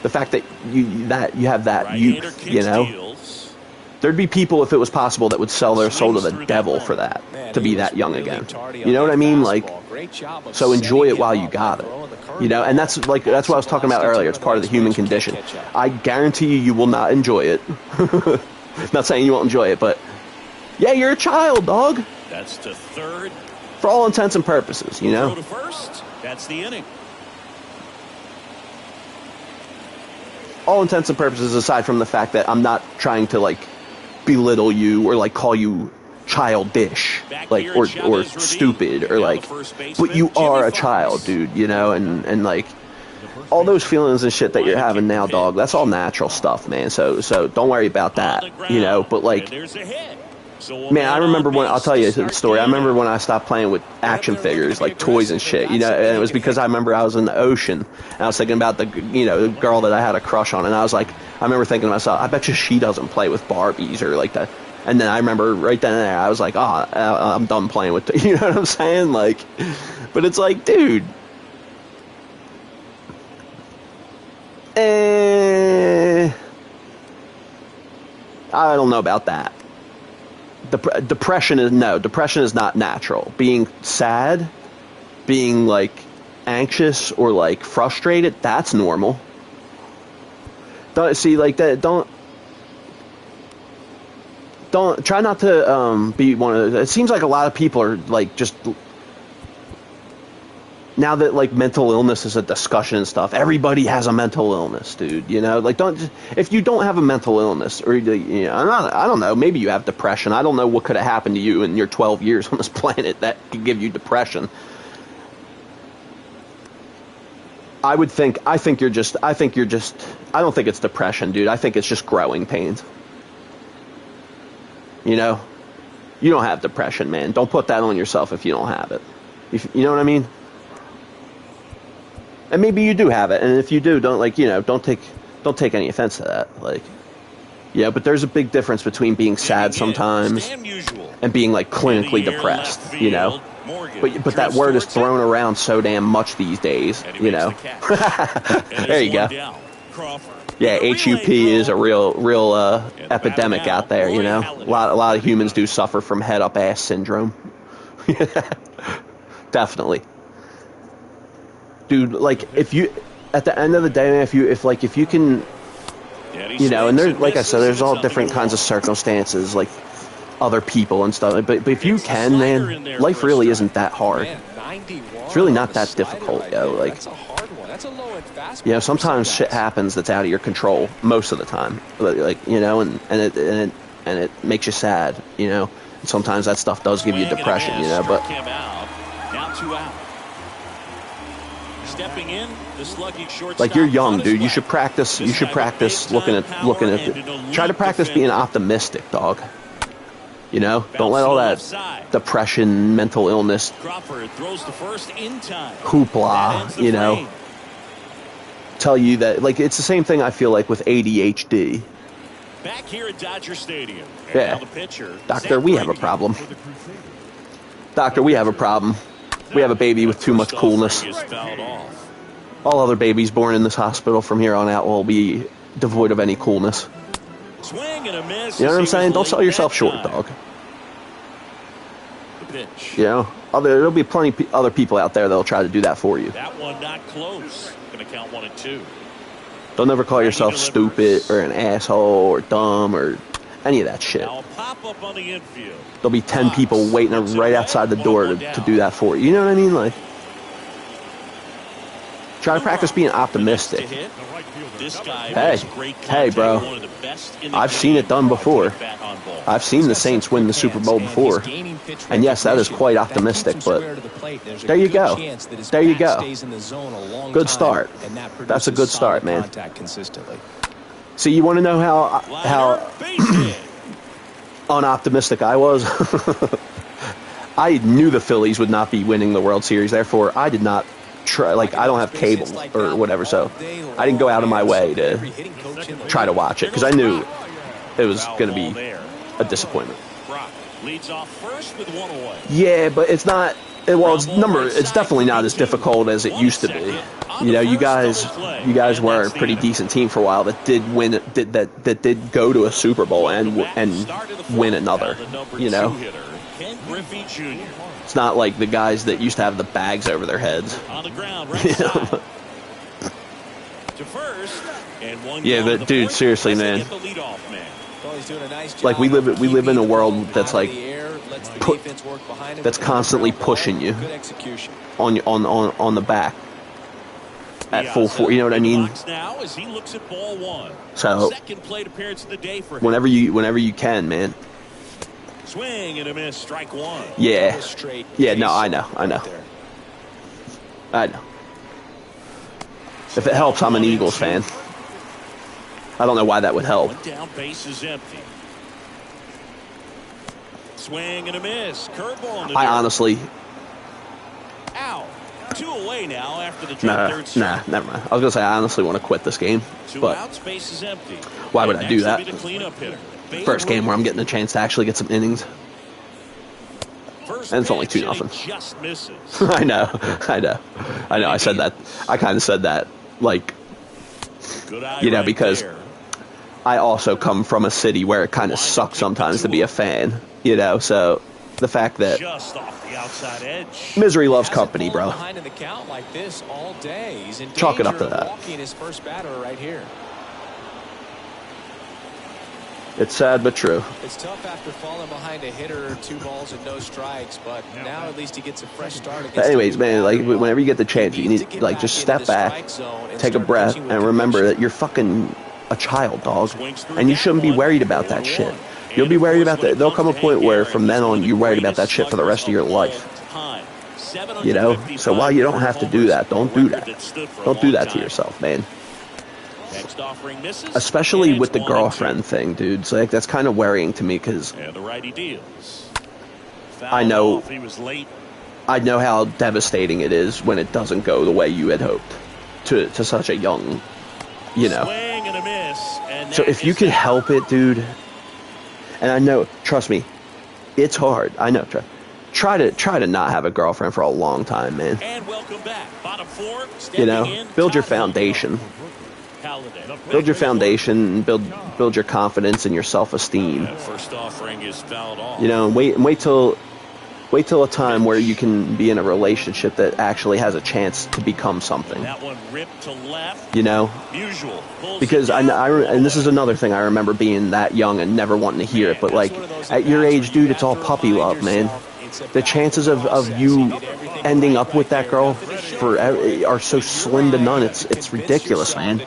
the fact that you have that youth, you know. There'd be people, if it was possible, that would sell their soul to the devil for that, to be that young again. You know what I mean? Like, so enjoy it while you got it. You know, and that's what I was talking about earlier. It's part of the human condition. I guarantee you will not enjoy it. Not saying you won't enjoy it, but yeah, you're a child, dog. That's to third. For all intents and purposes, you know. Throw to first. That's the inning. All intents and purposes, aside from the fact that I'm not trying to like belittle you or like call you childish, like or stupid or like, but you are a child, dude, you know, and like all those feelings and shit that you're having now, dog, that's all natural stuff, man. So don't worry about that, you know. But like, man, I remember when, I'll tell you a story. I remember when I stopped playing with action figures, like toys and shit, you know, and it was because I remember I was in the ocean and I was thinking about the girl that I had a crush on, and I was like, I remember thinking to myself, I bet you she doesn't play with Barbies or like that. And then I remember right then and there, I was like, oh, I'm done playing with you know what I'm saying? Like, but it's like, dude, I don't know about that. Depression is not natural. Being sad, being like anxious or like frustrated, that's normal. Don't see like that. Don't try not to be one of those. It seems like a lot of people are like just now that like mental illness is a discussion and stuff. Everybody has a mental illness, dude. You know, like if you don't have a mental illness or you know, I don't know, maybe you have depression. I don't know what could have happened to you in your 12 years on this planet that could give you depression. I don't think it's depression, dude. I think it's just growing pains. You know, you don't have depression, man. Don't put that on yourself if you don't have it. You know what I mean? And maybe you do have it, and if you do, don't take any offense to that. Like, yeah, but there's a big difference between being sad sometimes and being like clinically depressed. You know, but that word is thrown around so damn much these days. You know, there you go. Yeah, HUP is a real epidemic out there. You know, a lot of humans do suffer from head up ass syndrome. Definitely. Dude, like if you, at the end of the day, man, if you can, you know, and there's, like I said, there's all different kinds of circumstances, like other people and stuff. But if you can, man, life really isn't that hard. It's really not that difficult, yo. Like, you know, sometimes shit happens that's out of your control most of the time. Like, you know, and it makes you sad, you know. And sometimes that stuff does give you depression, you know. But now 2 out. Stepping in, the sluggy shortstop. Like, you're young, dude. You should practice. You should practice looking at it. Try to practice being optimistic, dog. You know, don't let all that depression, mental illness, hoopla, you know, tell you that. Like, it's the same thing I feel like with ADHD. Back here at Dodger Stadium. Yeah, doctor, we have a problem. Doctor, we have a problem. We have a baby with too much coolness. All other babies born in this hospital from here on out will be devoid of any coolness. Swing and a miss. You know what I'm saying? Don't sell yourself short, dog. The pitch. You know, there'll be plenty of other people out there that'll try to do that for you. That one not close. Going to count 1-2. Don't ever call yourself stupid or an asshole or dumb or any of that shit. Now a pop up on the infield. There'll be 10 people waiting right outside the door to do that for you. You know what I mean? Like, try to practice being optimistic. Hey, bro. I've seen it done before. I've seen the Saints win the Super Bowl before. And yes, that is quite optimistic, but there you go. There you go. Good start. That's a good start, man. See, you want to know how unoptimistic I was? I knew the Phillies would not be winning the World Series. Therefore, I did not try. Like, I don't have cable or whatever, so I didn't go out of my way to try to watch it because I knew it was going to be a disappointment. Leads off first with 1 away. Yeah, but it's not. Well, it's definitely not as difficult as it used to be. You know, you guys were a pretty decent team for a while that did win. That did go to a Super Bowl and win another. You know, it's not like the guys that used to have the bags over their heads. On the ground, right side. To first, and one. Yeah, but dude, seriously, man. Like, we live in a world that's like that's constantly pushing you on the back at full force. You know what I mean? So whenever you can, man. Swing and a miss, strike one. Yeah. No, I know. If it helps, I'm an Eagles fan. I don't know why that would help. One down, base is empty. Swing and a miss. Curveball. I honestly. Out. 2 away now after the third strike. Never mind. I was gonna say I honestly want to quit this game, 2 but outs, base is empty. Why would I do that? First game where I'm getting a chance to actually get some innings. And it's only 2-0. Just misses. I know. I said that. I kind of said that like You know, because I also come from a city where it kind of sucks sometimes to be a fan, you know, so the fact that misery loves company, bro. Chalk it up to that. It's sad but true. It's tough after falling behind a hitter, 2 balls and no strikes, but now at least he gets a fresh start. But anyways, man, like whenever you get the chance, you need like just step back, take a breath, and remember that you're fucking a child, dog, and you shouldn't be worried about that shit. You'll be worried about that. There'll come a point where from then on you're worried about that shit for the rest of your life. You know? So while you don't have to do that, don't do that. Don't do that to yourself, man. Especially with the girlfriend thing, dude. So like, that's kind of worrying to me because I know how devastating it is when it doesn't go the way you had hoped to such a young, you know. So if you can help it, dude, and I know, trust me, it's hard. I know. Try to not have a girlfriend for a long time, man. You know, build your foundation. Build your foundation, build your confidence and your self-esteem. You know, wait till a time where you can be in a relationship that actually has a chance to become something. You know, because and this is another thing I remember being that young and never wanting to hear it, but like at your age, dude, it's all puppy love, man. The chances of you ending up with that girl are so slim to none. It's ridiculous, man.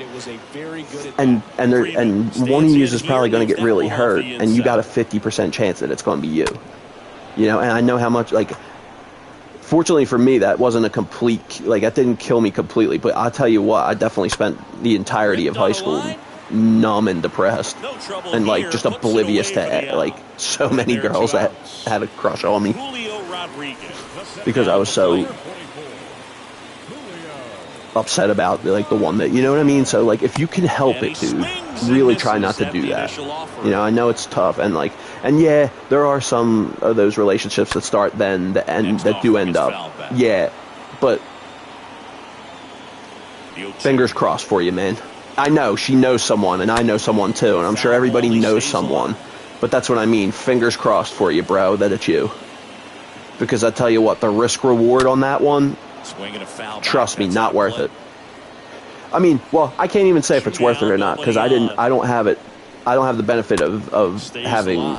And one of you is probably going to get really hurt, and you got a 50% chance that it's going to be you. You know, and I know how much, like, fortunately for me, that wasn't a complete, like, that didn't kill me completely, but I'll tell you what, I definitely spent the entirety of high school numb and depressed and, like, just oblivious to, like, so many girls that had a crush on me because I was so upset about, like, the one that, you know what I mean? So, like, if you can help it, dude, really try not to do that. You know, I know it's tough, and, like, and yeah, there are some of those relationships that start then that do end up. Yeah, but fingers crossed for you, man. I know she knows someone, and I know someone too, and I'm sure everybody knows someone. But that's what I mean. Fingers crossed for you, bro, that it's you. Because I tell you what, the risk reward on that one, trust me, not worth it. I mean, well, I can't even say if it's worth it or not because I don't have the benefit of having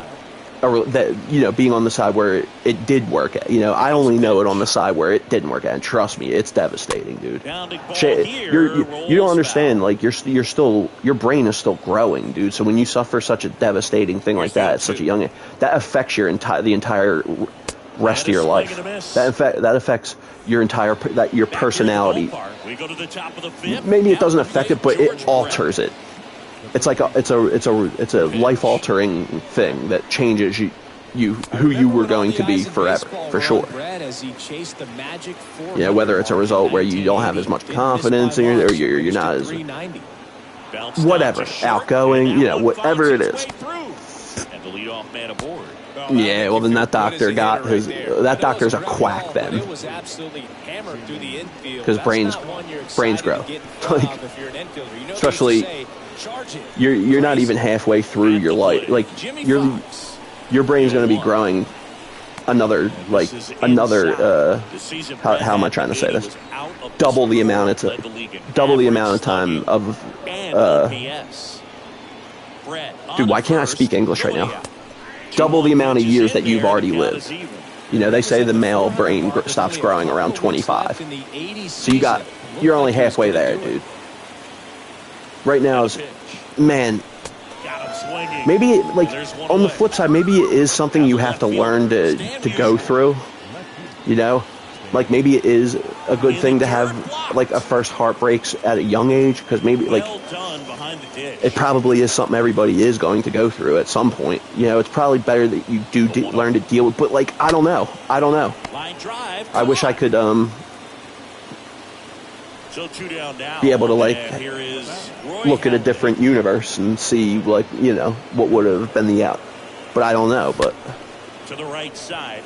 being on the side where it did work at. You know, I only know it on the side where it didn't work at, and trust me, it's devastating, dude. You don't understand, like, your brain is still growing, dude. So when you suffer such a devastating thing like that at such a young age, that affects the entire rest of your life. That affects your your personality. Maybe it doesn't affect it, but it alters it. It's like it's a life-altering thing that changes who you were going to be forever, for sure. Yeah, whether it's a result where you don't have as much confidence in or you're not as whatever, outgoing, you know, whatever it is. Yeah, well then that doctor's a quack then. Because brains grow. Like, especially you're not even halfway through your life. Like your brain's going to be growing another how am I trying to say this? Double the amount of time of dude, why can't I speak English right now? Double the amount of years that you've already lived. You know, they say the male brain stops growing around 25. So you're only halfway there, dude. Right now man, maybe, like, on the flip side, maybe it is something you have to learn to go through, you know? Like, maybe it is a good thing to have, like, a first heartbreaks at a young age, because maybe, like, it probably is something everybody is going to go through at some point. You know, it's probably better that you do learn to deal with, but, like, I don't know. I wish I could, be able to, like, look at a different universe and see, like, you know, what would have been the out. But I don't know, but. To the right side.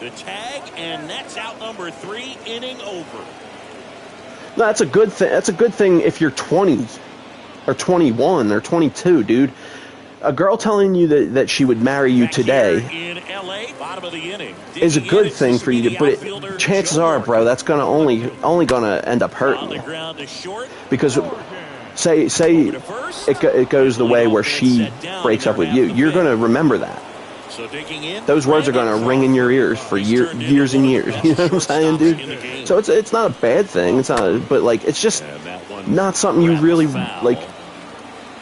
The tag, and that's out number 3, inning over. No, that's a good thing. That's a good thing if you're 20 or 21 or 22, dude. A girl telling you that she would marry you today is a good thing for you, but chances are, bro, that's gonna only gonna end up hurting you. Because say it goes the way where she breaks up with you, you're gonna remember that. Those words are gonna ring in your ears for years and years. You know what I'm saying, dude? So it's not a bad thing. It's not, but like it's just not something you really like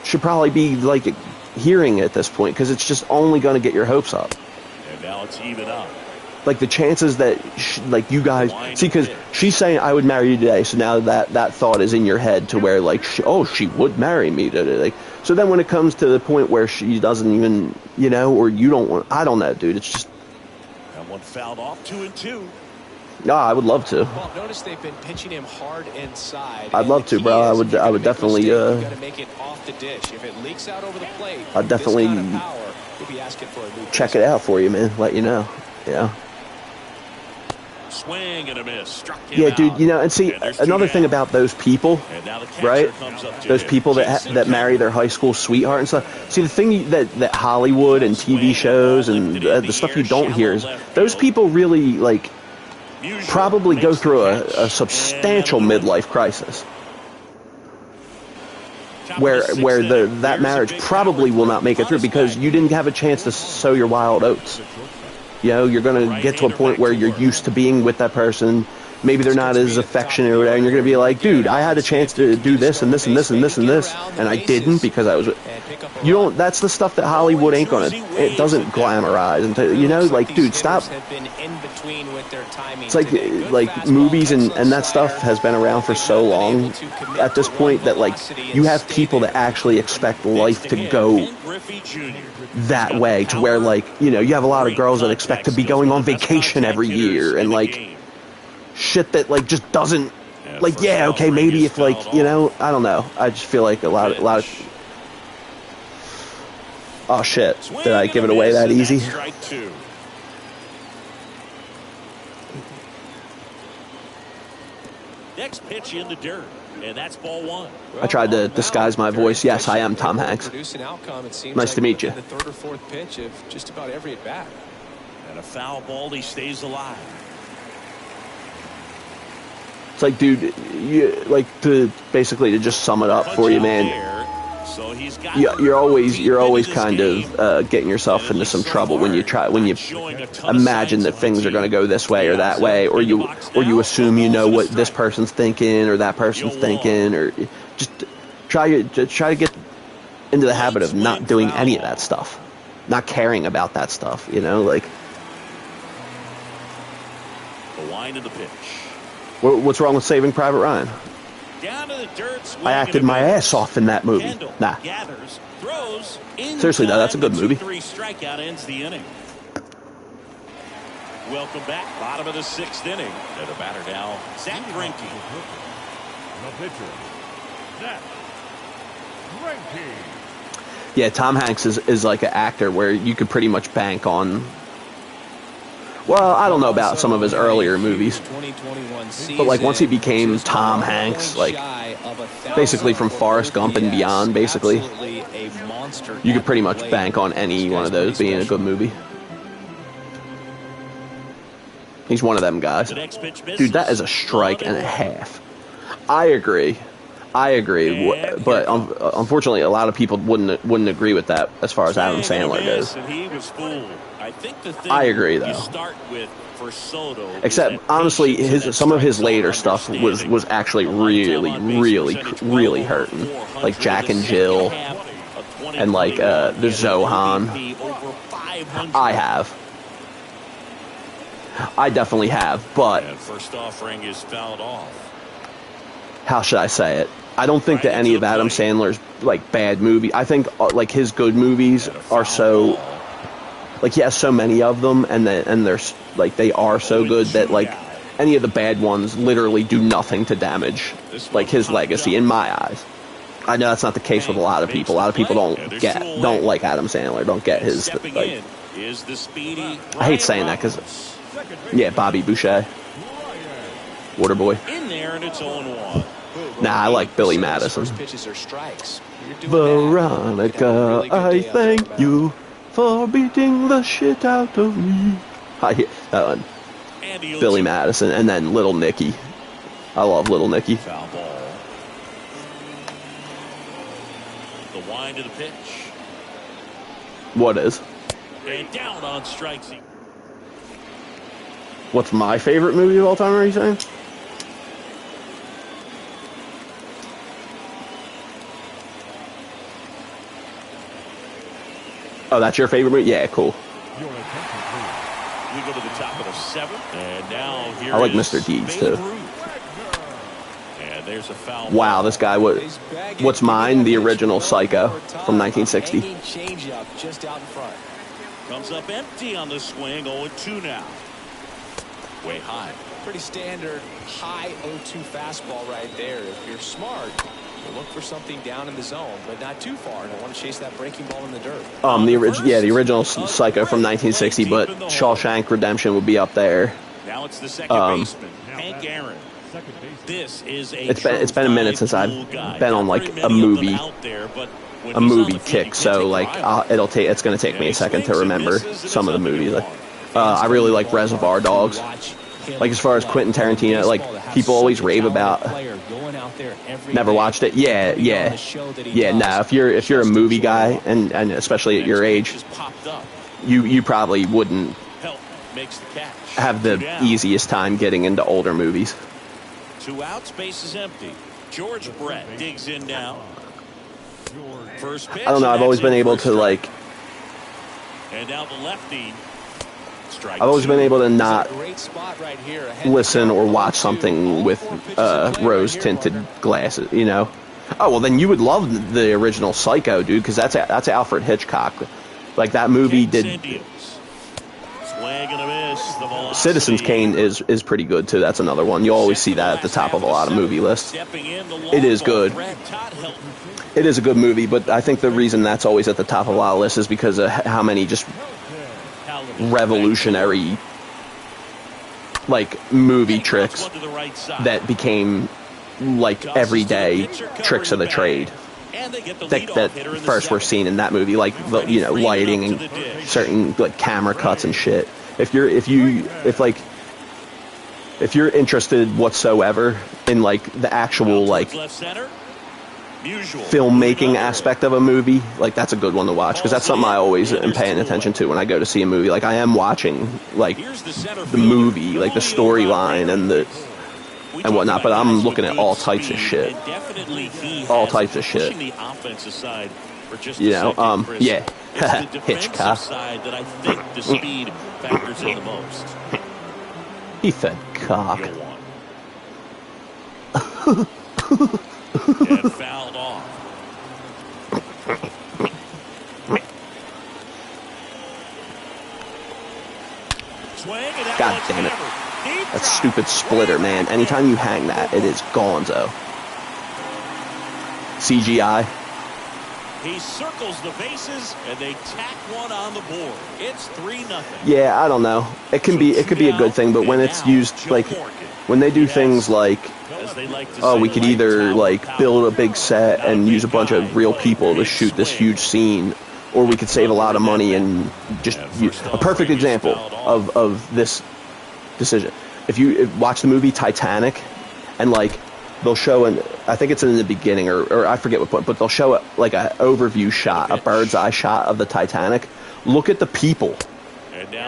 should probably be like hearing at this point, because it's just only going to get your hopes up. And now it's even up. Like the chances that like you guys see, because she's saying I would marry you today, so now that thought is in your head to where like she would marry me today. Like, so then when it comes to the point where she doesn't even, you know, or you don't want, I don't know, dude, it's just that one fouled off. 2-2. No, I would love to. Well, notice they've been pitching him hard inside. I'd love to, bro. I would definitely. You got to make it off the dish. If it leaks out over the plate, I'd definitely be asking for a new check it out for you, man. Let you know. Yeah. Swing and a miss. Struck him yeah, dude. out. You know, and see another thing about those people, right? Those people that marry their high school sweetheart and stuff. See, the thing that Hollywood and TV shows and the stuff you don't hear is those people really like. Probably go through a substantial midlife crisis where that marriage probably will not make it through because you didn't have a chance to sow your wild oats. You know, you're going to get to a point where you're used to being with that person. Maybe they're not as affectionate or whatever, and you're going to be like, dude, I had a chance to do this and this and this and this and this, and I didn't because I was... You don't... That's the stuff that Hollywood ain't going to... It doesn't glamorize. And you know, like, dude, stop... It's like movies and that stuff has been around for so long at this point that, like, you have people that actually expect life to go that way to where, like, you know, you have a lot of girls that expect to be going on vacation every year and, like... shit that like just doesn't like yeah okay maybe if like you know I don't know I just feel like a lot of oh shit did I give it away that easy? Next pitch in the dirt, and that's ball one. I tried to disguise my voice. Yes, I am Tom Hanks. Nice to meet you. The third or fourth pitch of just about every at bat. And a foul ball, he stays alive. It's like, dude, you like to just sum it up for you, man. You're always kind of getting yourself into some trouble when you imagine that things are going to go this way or that way, or you assume you know what this person's thinking or that person's thinking, or just try to get into the habit of not doing any of that stuff, not caring about that stuff. You know, like the line of the pitch. What's wrong with Saving Private Ryan? Down to the dirt, I acted my ass off in that movie. Nah. Seriously, though, that's a good movie. 2-3 strikeout ends the inning. Welcome back, bottom of the sixth inning. And the batter now, Zach Greinke. The pitcher, Zach Greinke. Yeah, Tom Hanks is like an actor where you could pretty much bank on. Well, I don't know about some of his earlier movies, but like once he became Tom Hanks, like basically from Forrest Gump and beyond, basically, you could pretty much bank on any one of those being a good movie. He's one of them guys. Dude, that is a strike and a half. I agree, but unfortunately, a lot of people wouldn't agree with that as far as Adam Sandler goes. I agree, though. Except, honestly, some of his later stuff was actually really hurting. Like Jack and Jill, and like the Zohan. I definitely have, but first offering is fouled off. How should I say it? I don't think that any of Adam Sandler's like bad movie. I think like his good movies are so. Like, he has so many of them, and they're like they are so good that like any of the bad ones literally do nothing to damage like his legacy in my eyes. I know that's not the case with a lot of people. A lot of people don't like Adam Sandler, don't get his like. I hate saying that because yeah, Bobby Boucher, Waterboy. In there. there, and it's 0-1. Nah, I like Billy Madison. Pitches are strikes. Veronica, I thank you for beating the shit out of me. Billy Madison, and then Little Nicky. I love Little Nicky. Foul ball. The wind of the pitch. What is? And down on strikes. What's my favorite movie of all time, are you saying? Oh, that's your favorite movie? Yeah, cool. We go to the top of the 7th, and now here I like Mr. Deeds, too. And there's a foul. Wow, this guy, what's mine? The original Psycho from 1960. Changeup just out in front. Comes up empty on the swing, 0-2 now. Way high. Pretty standard high 0-2 fastball right there. If you're smart, you look for something down in the zone, but not too far. Don't want to chase that breaking ball in the dirt. The original Psycho from 1960, but Shawshank Redemption would be up there. Now it's the second baseman, Hank Aaron. This is it's been a minute since I've been on like a movie kick, so like it's gonna take me a second to remember some of the movies. I really like Reservoir Dogs. Like as far as Quentin Tarantino, like people always rave about. Never watched it. Yeah. No, if you're a movie guy, and especially at your age, you probably wouldn't have the easiest time getting into older movies. 2 outs, base is empty. George Brett digs in now. First pitch. I don't know. I've always been able to like. And now the lefty. I've always been able to not listen or watch something with rose-tinted glasses, you know? Oh, well, then you would love the original Psycho, dude, because that's Alfred Hitchcock. Like, that movie did... Citizen's Kane is pretty good, too. That's another one. You always see that at the top of a lot of movie lists. It is good. It is a good movie, but I think the reason that's always at the top of a lot of lists is because of how many just... revolutionary like movie tricks that became like everyday tricks of the trade that first were seen in that movie, like lighting and certain like camera cuts and shit. If you're interested whatsoever in like the actual like filmmaking aspect of a movie, like that's a good one to watch, because that's something I always am paying attention to when I go to see a movie. Like I am watching like the movie, like the storyline and whatnot, but I'm looking at all types of shit. All types of shit. You know, yeah. Hitchcock. He said cock. And fouled off. God damn it. That stupid splitter, man. Anytime you hang that, it is gonzo. CGI. He circles the bases, and they tack one on the board. It's 3-0. Yeah, I don't know. It could be a good thing, but when it's used like when they do things like, oh, we could either like build a big set and use a bunch of real people to shoot this huge scene, or we could save a lot of money and just use a perfect example of this decision. If you watch the movie Titanic, and like they'll show I think it's in the beginning or I forget what point, but they'll show like an overview shot, a bird's eye shot of the Titanic. Look at the people.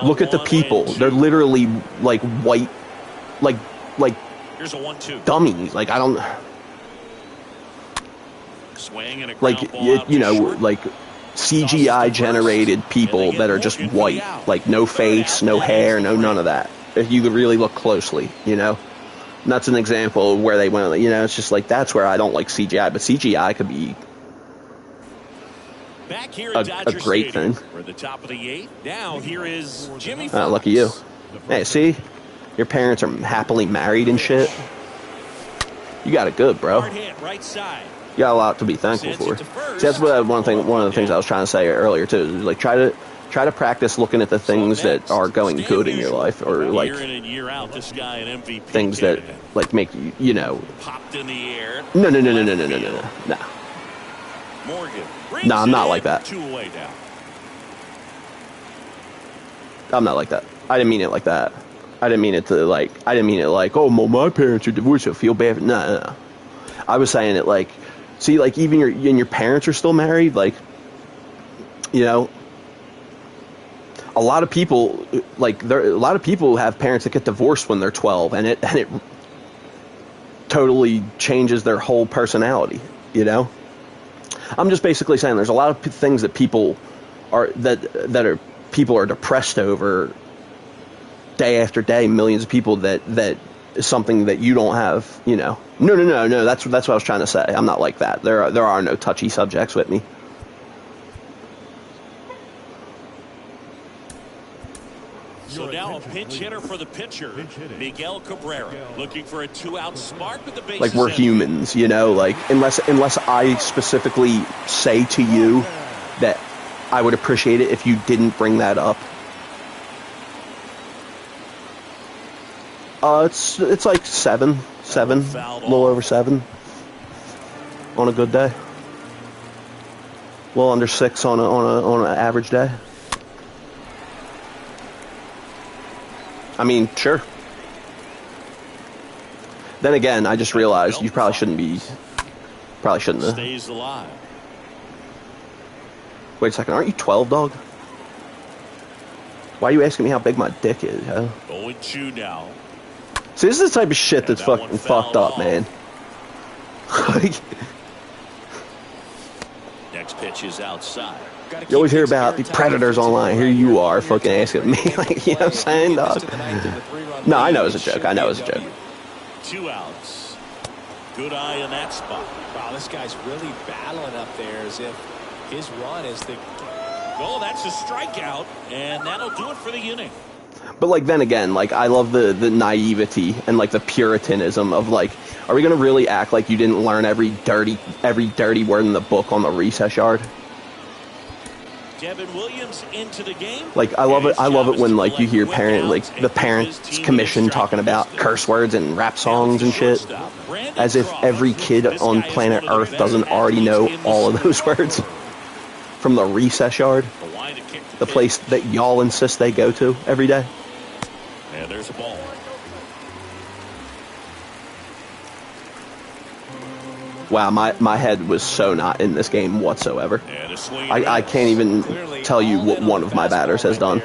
Look at the people. They're literally like white, like here's a 1-2 dummies. Like I don't swing and a like like CGI generated people that are just white, like no face, no hair, no none of that. If you really look closely, you know. And that's an example of where they went, you know, it's just like, that's where I don't like CGI, but CGI could be back here a great thing. We're at the top of the 8th. Now here is Jimmy. Lucky you. Hey, see? Your parents are happily married and shit. You got it good, bro. Right side. You got a lot to be thankful for. See, that's what one of the things I was trying to say earlier too. Is like try Try to practice looking at the things that are going good in your life, or like year in and year out, this guy an MVP things that like make you, you know. Popped in the air. No. Morgan. No, I'm not like that. 2 away now. I'm not like that. I didn't mean it like that. I didn't mean it like, oh, my parents are divorced, so I feel bad. No. I was saying it like, see, like even your parents are still married, like, you know. A lot of people have parents that get divorced when they're 12, and it totally changes their whole personality, you know? I'm just basically saying there's a lot of things that people are depressed over day after day, millions of people that is something that you don't have, you know. No, that's what I was trying to say. I'm not like that. There are no touchy subjects with me. So now a pinch hitter for the pitcher, Miguel Cabrera, looking for a 2-out smart with the bases. Like we're humans, you know. Like unless I specifically say to you that I would appreciate it if you didn't bring that up. It's like 7, a little over 7 on a good day. A little under 6 on an average day. I mean, sure. Then again, I just realized you probably shouldn't have. Stays alive. Wait a second, aren't you 12, dog? Why are you asking me how big my dick is, huh? 0-2 now. See, this is the type of shit that's fucking fucked up, man. Next pitch is outside. You always hear about the predators online. Here you are fucking asking me, like, you know what I'm saying, dog? No, I know it's a joke. 2 outs. Good eye in that spot. Wow, this guy's really battling up there as if his run is the... Oh, that's a strikeout, and that'll do it for the inning. But, like, then again, like, I love the naivety and, like, the puritanism of, like, are we going to really act like you didn't learn every dirty word in the book on the recess yard? Devin Williams into the game. Like, I love it when, like, you hear the parents commission talking about curse words and rap songs and shit, as if every kid on planet Earth doesn't already know all of those words from the recess yard, the place that y'all insist they go to every day. And there's a ball. Wow, my head was so not in this game whatsoever. I can't even tell you what one of my batters has done.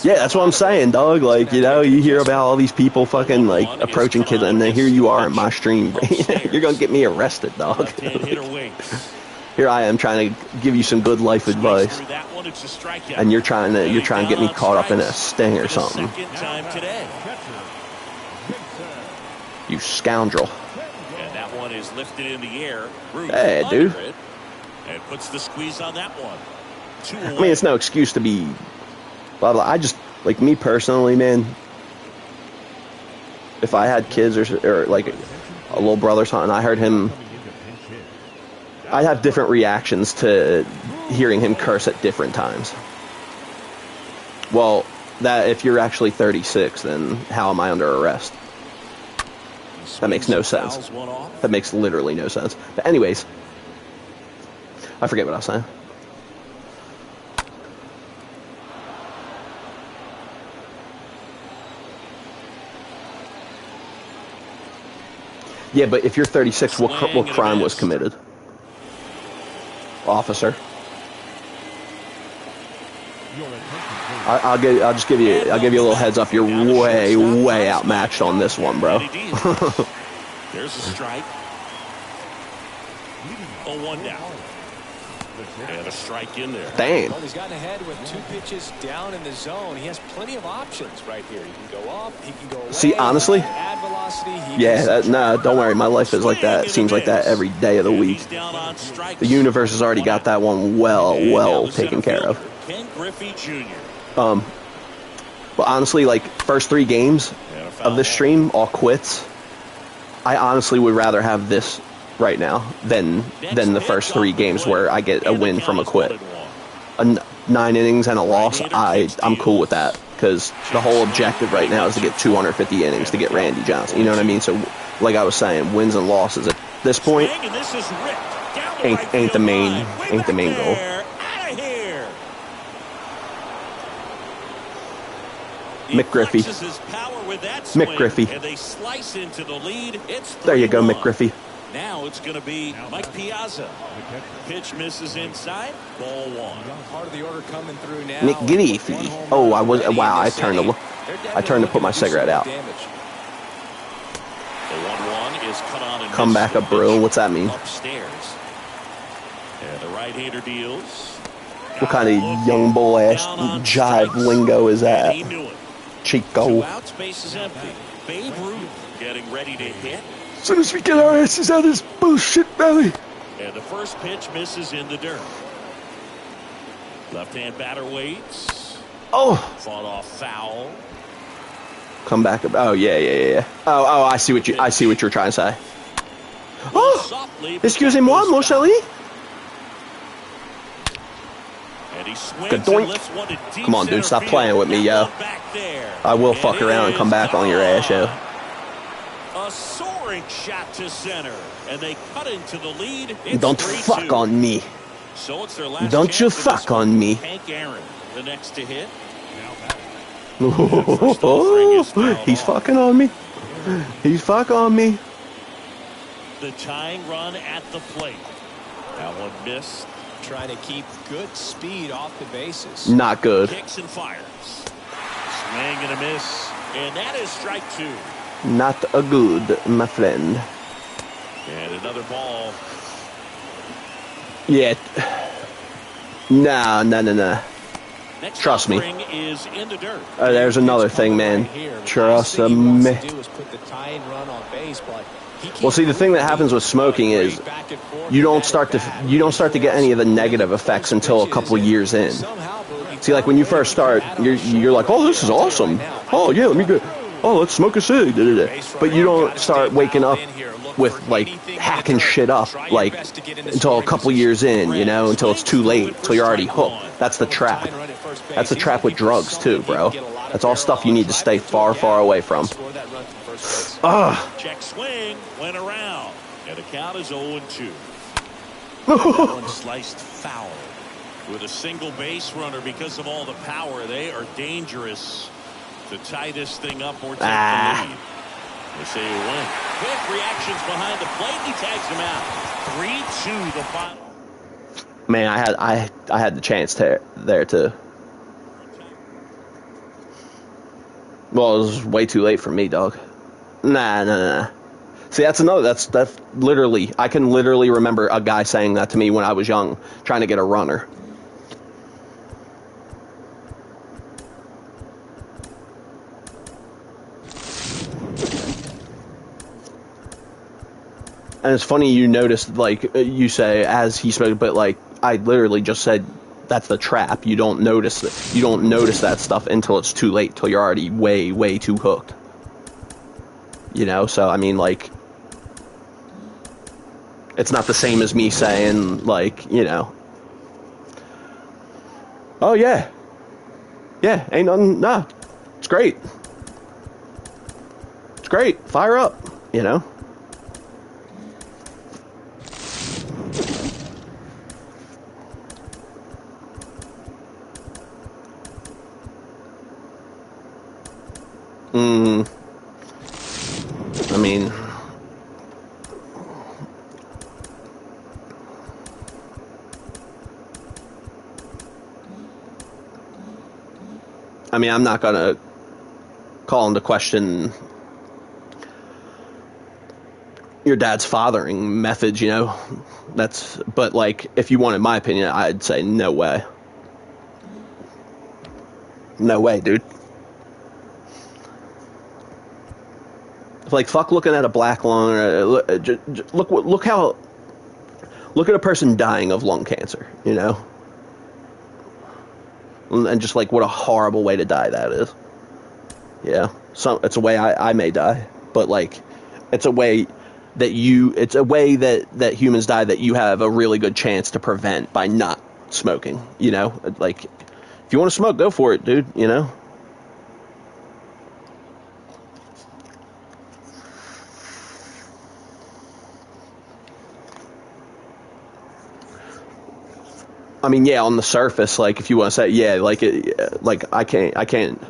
Yeah, that's what I'm saying, dog. Like, you know, you hear about all these people fucking, like, approaching kids, and then here you are in my stream. You're going to get me arrested, dog. Here I am trying to give you some good life advice, and you're trying to get me caught up in a sting or something. You scoundrel. Is lifted in the air. Hey, dude. And puts the squeeze on that one. I mean, it's no excuse to be blah, blah. I just, like, me personally, man, if I had kids or like a little brother or something, I heard him, I'd have different reactions to hearing him curse at different times. Well, that if you're actually 36, then how am I under arrest? That makes no sense. That makes literally no sense. But anyways, I forget what I was saying. Yeah, but if you're 36, what crime was committed? Officer. I'll give you a little heads up. You're way outmatched on this one, bro. There's a strike. 0-1 down. And a strike in there. Damn. Well, he's gotten ahead with 2 pitches down in the zone. He has plenty of options right here. He can go up. He can go away. See, honestly, add velocity. Don't worry. My life is like that. It seems like that every day of the week. The universe has already got that one well taken care of. Ken Griffey Jr. But honestly, like, first 3 games of this stream, all quits. I honestly would rather have this right now than the first 3 games where I get a win from a quit. 9 innings and a loss, I'm cool with that, because the whole objective right now is to get 250 innings to get Randy Johnson. You know what I mean? So, like I was saying, wins and losses at this point ain't the main goal. Mick Griffey. Mick Griffey. There you go, Mick Griffey. Now it's going to be Mike Piazza. Pitch misses inside. Ball 1. Part of the order coming through now. Mick Griffey. Oh, wow, I turned to put my cigarette out. The 1-1 is cut on and Come back up, bro. What's that mean? Upstairs. And the right-hander deals. What kind of young bull ass jive lingo is that? Chico. 2 outs, base is empty. Babe Ruth getting ready to hit. As soon as we get our asses out of this bullshit belly. And the first pitch misses in the dirt. Left-hand batter waits. Oh. Fought off foul. Come back up. Oh, yeah. Oh, I see what you're trying to say. Oh, excusez-moi, mon chéri. Good doink. Come on, dude, stop playing with me, yo. I will fuck around and come back on your ass, yo. A soaring shot to center, and they cut into the lead. Don't fuck on me. So it's their last Don't you fuck on me. Hank Aaron, the next to hit. He's fucking on me. He's fucking on me. The tying run at the plate. That one missed. Trying to keep good speed off the bases. Not good. Kicks and fires. Swing and a miss, and that is strike 2. Not a good, my friend. And another ball. Yeah. Nah. Next Trust me. Is in the dirt. There's another thing, man. Trust me. Well, see, the thing that happens with smoking is you don't start to get any of the negative effects until a couple years in. See, like when you first start, you're like, oh, this is awesome. Oh yeah, let me go. Oh, let's smoke a cig. But you don't start waking up with like hacking shit up like until a couple years in, you know, until it's too late, until you're already hooked. That's the trap. That's the trap with drugs too, bro. That's all stuff you need to stay far, far away from. Check swing, went around, and the count is 0-2. One sliced foul with a single base runner because of all the power. They are dangerous to tie this thing up or take the lead. They say he win. Quick reactions behind the plate. He tags him out. 3-2 the final. Man, I had the chance there too. Well, it was way too late for me, dog. Nah. See, that's literally, I can literally remember a guy saying that to me when I was young, trying to get a runner. And it's funny you noticed, like, you say, as he spoke, but, like, I literally just said, that's the trap. You don't notice it. You don't notice that stuff until it's too late, till you're already way, way too hooked. You know, so, I mean, like, it's not the same as me saying, like, you know, oh, yeah, ain't nothing, nah, it's great. It's great, fire up, you know. I mean, I'm not going to call into question your dad's fathering methods, you know. But like, if you wanted my opinion, I'd say no way. No way, dude. Like, fuck looking at a black lung. Look at a person dying of lung cancer, you know? And just like what a horrible way to die that is. Yeah. It's a way I may die, but like it's a way that humans die that you have a really good chance to prevent by not smoking, you know? Like, if you want to smoke, go for it, dude, you know? I mean, yeah, on the surface, like, if you want to say, yeah, like, I can't.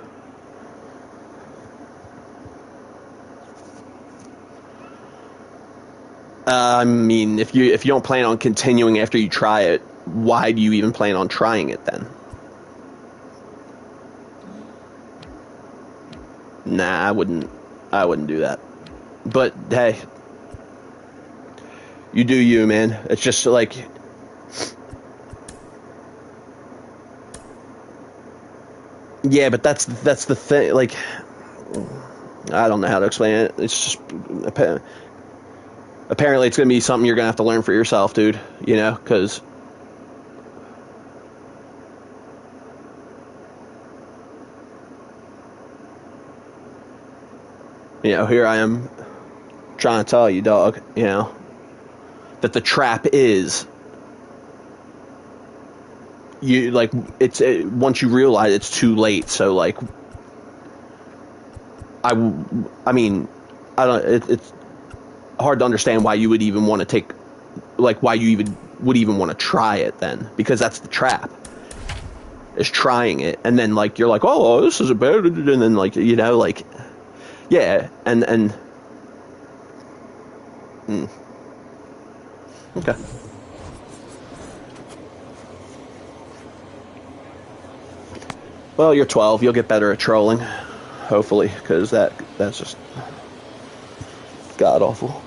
I mean, if you don't plan on continuing after you try it, why do you even plan on trying it then? Nah, I wouldn't do that. But hey, you do you, man. It's just like, yeah, but that's the thing. Like, I don't know how to explain it. It's just apparently it's gonna be something you're gonna have to learn for yourself, dude. You know, because you know, here I am trying to tell you, dog. You know, that the trap is. You like once you realize it's too late. So like, I mean, I don't. It's hard to understand why you would even want to take, like, why you even would even want to try it then, because that's the trap. Is trying it, and then like you're like, oh, this is a bad, and then like, you know, like, yeah, and okay. Well, you're 12. You'll get better at trolling, hopefully, because that's just god awful.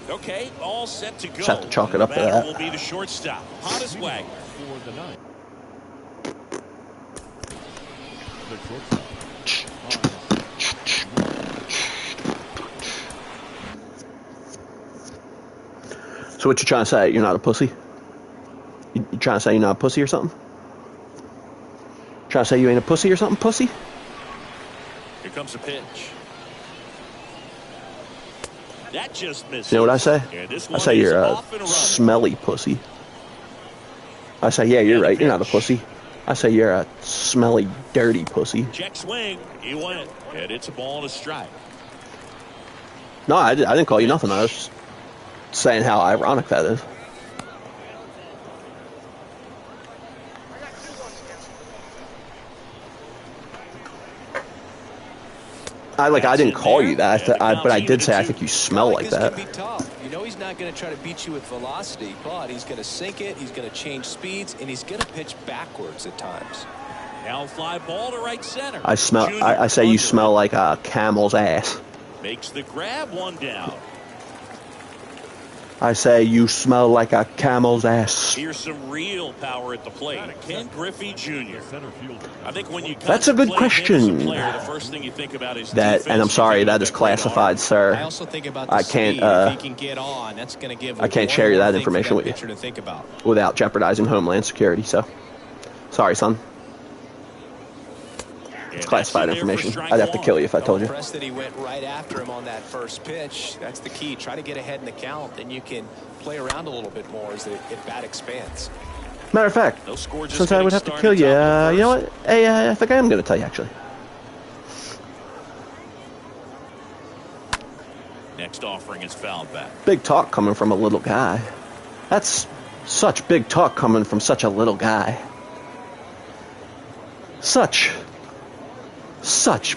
Okay, all set to go. Just have to chalk it up to that. Will be the shortstop, Honus Wagner. For the ninth. The shortstop. So what you trying to say? You're not a pussy? You trying to say you're not a pussy or something? Trying to say you ain't a pussy or something, pussy? Here comes a pitch. That just missed. You know what I say? I say you're a smelly pussy. I say, yeah, you're right. You're not a pussy. I say you're a smelly, dirty pussy. Check swing. He went. And it's a ball and a strike. No, I didn't call you nothing. I was just saying how ironic that is. I didn't call you that, but I did say I think you smell like that. Be tough. You know he's not going to try to beat you with velocity, but he's going to sink it, he's going to change speeds, and he's going to pitch backwards at times. Now fly ball to right center. I say you smell like a camel's ass. Makes the grab, one down. I say you smell like a camel's ass. Here's some real power at the plate. Ken Griffey Jr. I think when you That's a good question. Player, the first thing you think about is that, and I'm sorry, that is classified, sir. I also think about I can't. I can't share that information with you without jeopardizing Homeland Security. So, sorry, son. It's classified information. I'd have to kill you if I told you. Impressed that he went right after him on that first pitch. That's the key. Try to get ahead in the count, then you can play around a little bit more as the at-bat expands. Matter of fact, since I would have to kill you, you know what? Hey, I think I am going to tell you, actually. Next offering is fouled back. Big talk coming from a little guy. That's such big talk coming from such a little guy. Such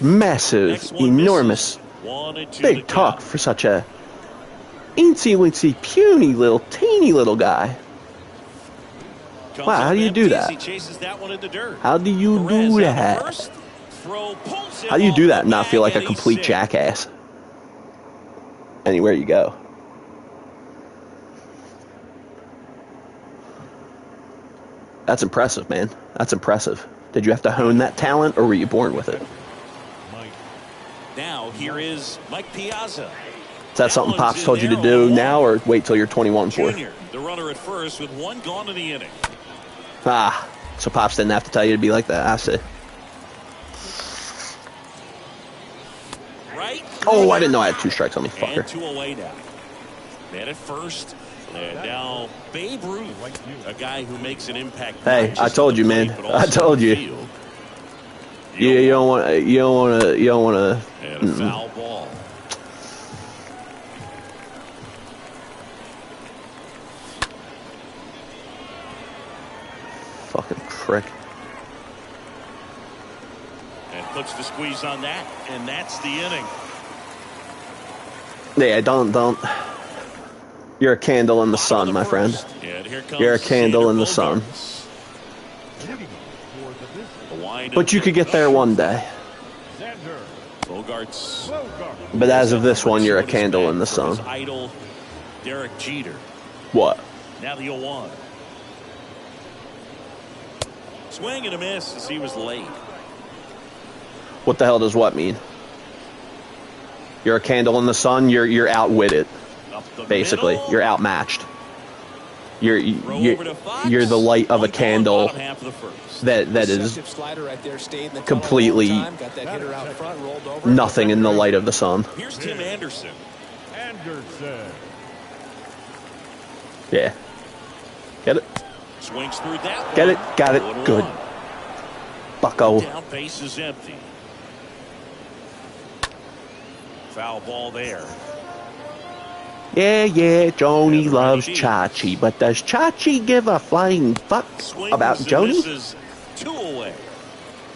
massive, enormous, big talk for such a eensy-weensy, puny little, teeny little guy. Wow, how do you do that? How do you do that? How do you do that and not feel like a complete jackass anywhere you go? That's impressive, man. That's impressive. Did you have to hone that talent, or were you born with it? Now here is Mike Piazza. Is that something Pops told you to do now, or wait till you're 21 for? Junior, the runner at first with one gone in the inning. Ah, so Pops didn't have to tell you to be like that. I see. Right. Oh, I didn't know I had 2 strikes on me, fucker. And 2 away now. Man at first. And now Babe Ruth, a guy who makes an impact. Hey, I told you, man. I told you. You don't want to. And a foul ball. Fucking prick. And puts the squeeze on that, and that's the inning. Yeah, don't. You're a candle in the sun, my friend. You're a candle in the sun. But you could get there one day. Bogarts. But as of this one, you're a candle in the sun. Idol, Derek Jeter. What? Now the 0-1. Swing and a miss as he was late. What the hell does what mean? You're a candle in the sun. You're outwitted. Basically, middle. you're outmatched. You're the light of a candle that is completely nothing in the light of the sun. Here's Tim Anderson. Yeah. Get it? Swings through that. Get it? Got it. Good. Bucko. Down base is empty. Foul ball there. Yeah, Joni loves Chachi, but does Chachi give a flying fuck about Joni? Misses, 2 away.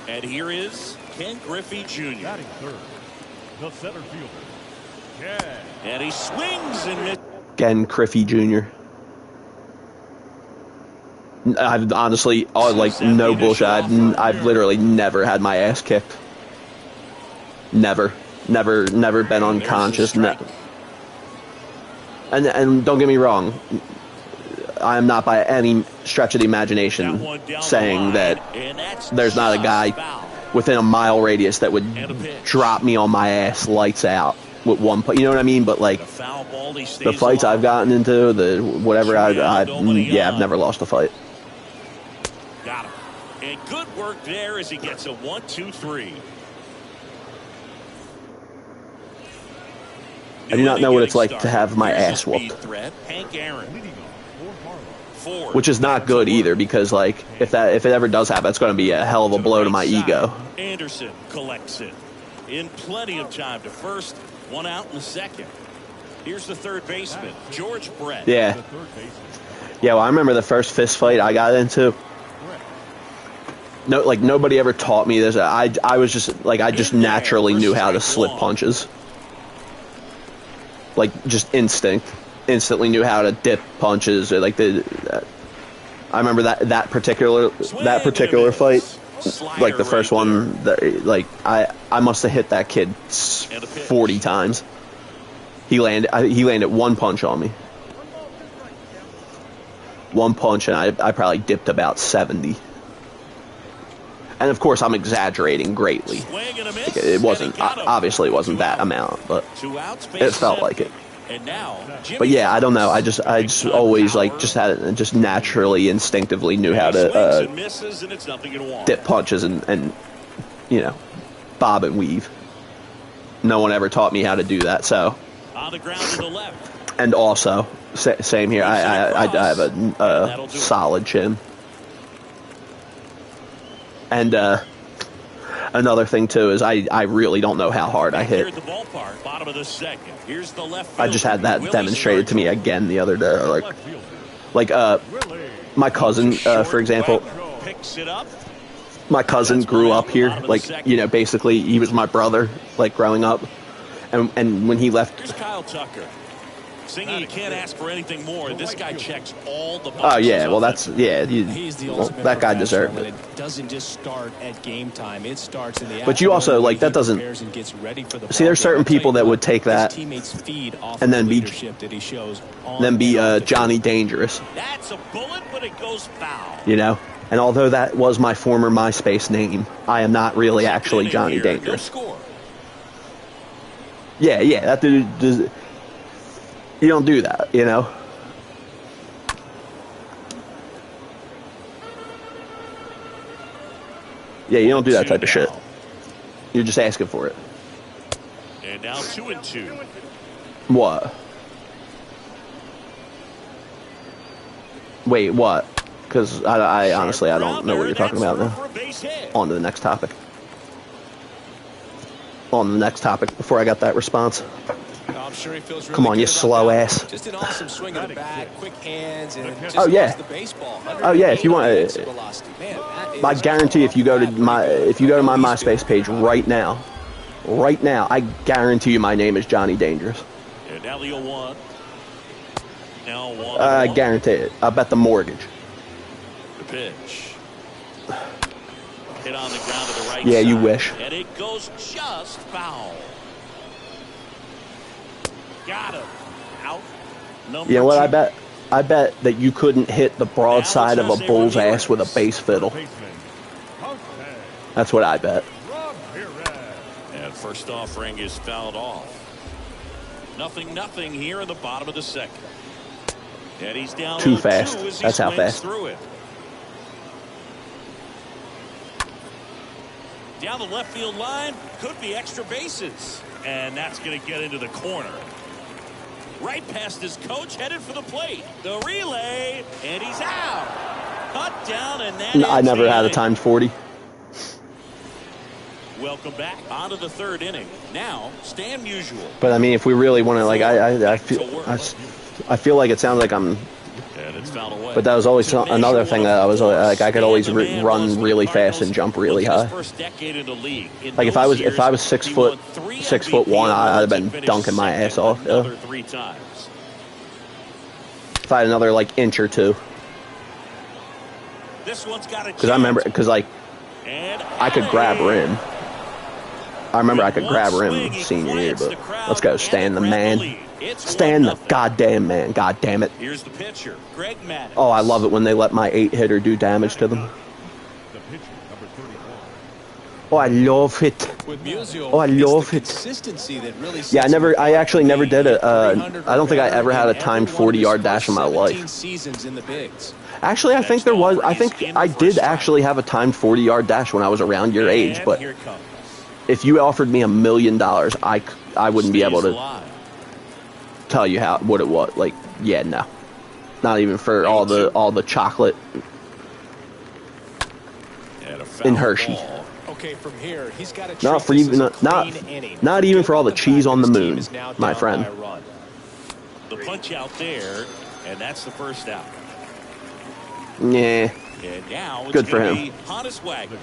And here is Ken Griffey Jr. Batting third, the center fielder, Ken. And he swings and misses. Ken Griffey Jr. I've honestly, like, no bullshit. I've literally never had my ass kicked. Never been unconscious. And don't get me wrong, I am not by any stretch of the imagination saying that there's not a guy within a mile radius that would drop me on my ass lights out with one you know what I mean? But like the fights I've gotten into, the whatever I've never lost a fight. Got him. And good work there as he gets a 1-2-3. I do not know what it's like to have my ass whooped. Which is not good either, because like if it ever does happen, it's going to be a hell of a blow to my ego. Anderson collects it in plenty of time to first, 1 out in the second. Here's the third baseman, George Brett. Yeah. Yeah, well, I remember the first fist fight I got into. No, like nobody ever taught me this. I was just like I just naturally knew how to slip punches. Like just instantly knew how to dip punches, or like I remember that particular fight, like the first one, like I must have hit that kid 40 times. He landed 1 punch on me. 1 punch, and I probably dipped about 70. And of course, I'm exaggerating greatly. It wasn't, obviously it wasn't that amount, but it felt like it. But yeah, I don't know. I just always like just naturally, instinctively knew how to dip punches and you know, bob and weave. No one ever taught me how to do that. So, and also same here. I have a solid chin. And another thing too is I really don't know how hard I hit. I just had that demonstrated to me again the other day. Like my cousin, for example. My cousin grew up here. Like, you know, basically he was my brother, like growing up. And when he left. Here's Kyle Tucker. Singing, you can't ask for anything more. This guy checks all the boxes. Oh yeah, well that's that guy deserved it. It doesn't just start at game time. It starts in the But you also like that doesn't see. There's certain people that would take that and then be Johnny Dangerous. That's a bullet, but it goes foul. You know, and although that was my former MySpace name, I am not really actually Johnny Dangerous. Yeah, that dude does. You don't do that, you know? Yeah, you don't do that type of shit. You're just asking for it. And now 2-2. What? Wait, what? Because I honestly, I don't know what you're talking about now. On to the next topic. On to the next topic before I got that response. I'm sure he feels really Come on, you good about slow that. ass. Just an awesome swing of the bat, quick hands, and just Oh, yeah. the baseball. Oh yeah, if you want, Man, I guarantee if you go to my MySpace page right now, I guarantee you my name is Johnny Dangerous. And now the 0-1. Now 1. I guarantee it. I bet the mortgage. The pitch. Hit on the ground to the right Yeah, side. you wish. And it goes just foul. Got him. Out. Number You know what 2. I bet? I bet that you couldn't hit the broadside of a bull's ass with a bass fiddle. That's what I bet. And first offering is fouled off. 0-0 here in the bottom of the second. And he's down Too 0-2 fast. as he That's how swings fast. through it. Down the left field line, could be extra bases. And that's going to get into the corner. Right past his coach, headed for the plate. The relay, and he's out. Cut down, and that I never had a times 40. Welcome back onto the third inning. Now, Stan Musial. But I mean, if we really want to, like, I feel like it sounds like I'm. And it's fouled away. But that was always another thing that I was like, I could always run really fast and jump really high. Like if I was 6'1", I'd have been dunking my ass off. Yeah. If I had another like inch or two. Because I remember, like I could grab rim. I remember I could grab rim senior year, but let's go, Stan the man. Stan the goddamn man. God damn it. Here's the pitcher, Greg Maddux. Oh, I love it when they let my 8-hitter do damage to them. Oh, I love it. Oh, I love it. Yeah, I actually never did it. I don't think I ever had a timed 40-yard dash in my life. Actually, I think I did actually have a timed 40-yard dash when I was around your age, but if you offered me $1 million, I wouldn't be able to tell you what it was. Like, yeah, no, not even for all the chocolate in Hershey. Okay, from here, he's got to not for even not even for all the cheese on the moon, my friend. The punch out there, and that's the first out. Yeah. And now it's good for him. Honus Wagner.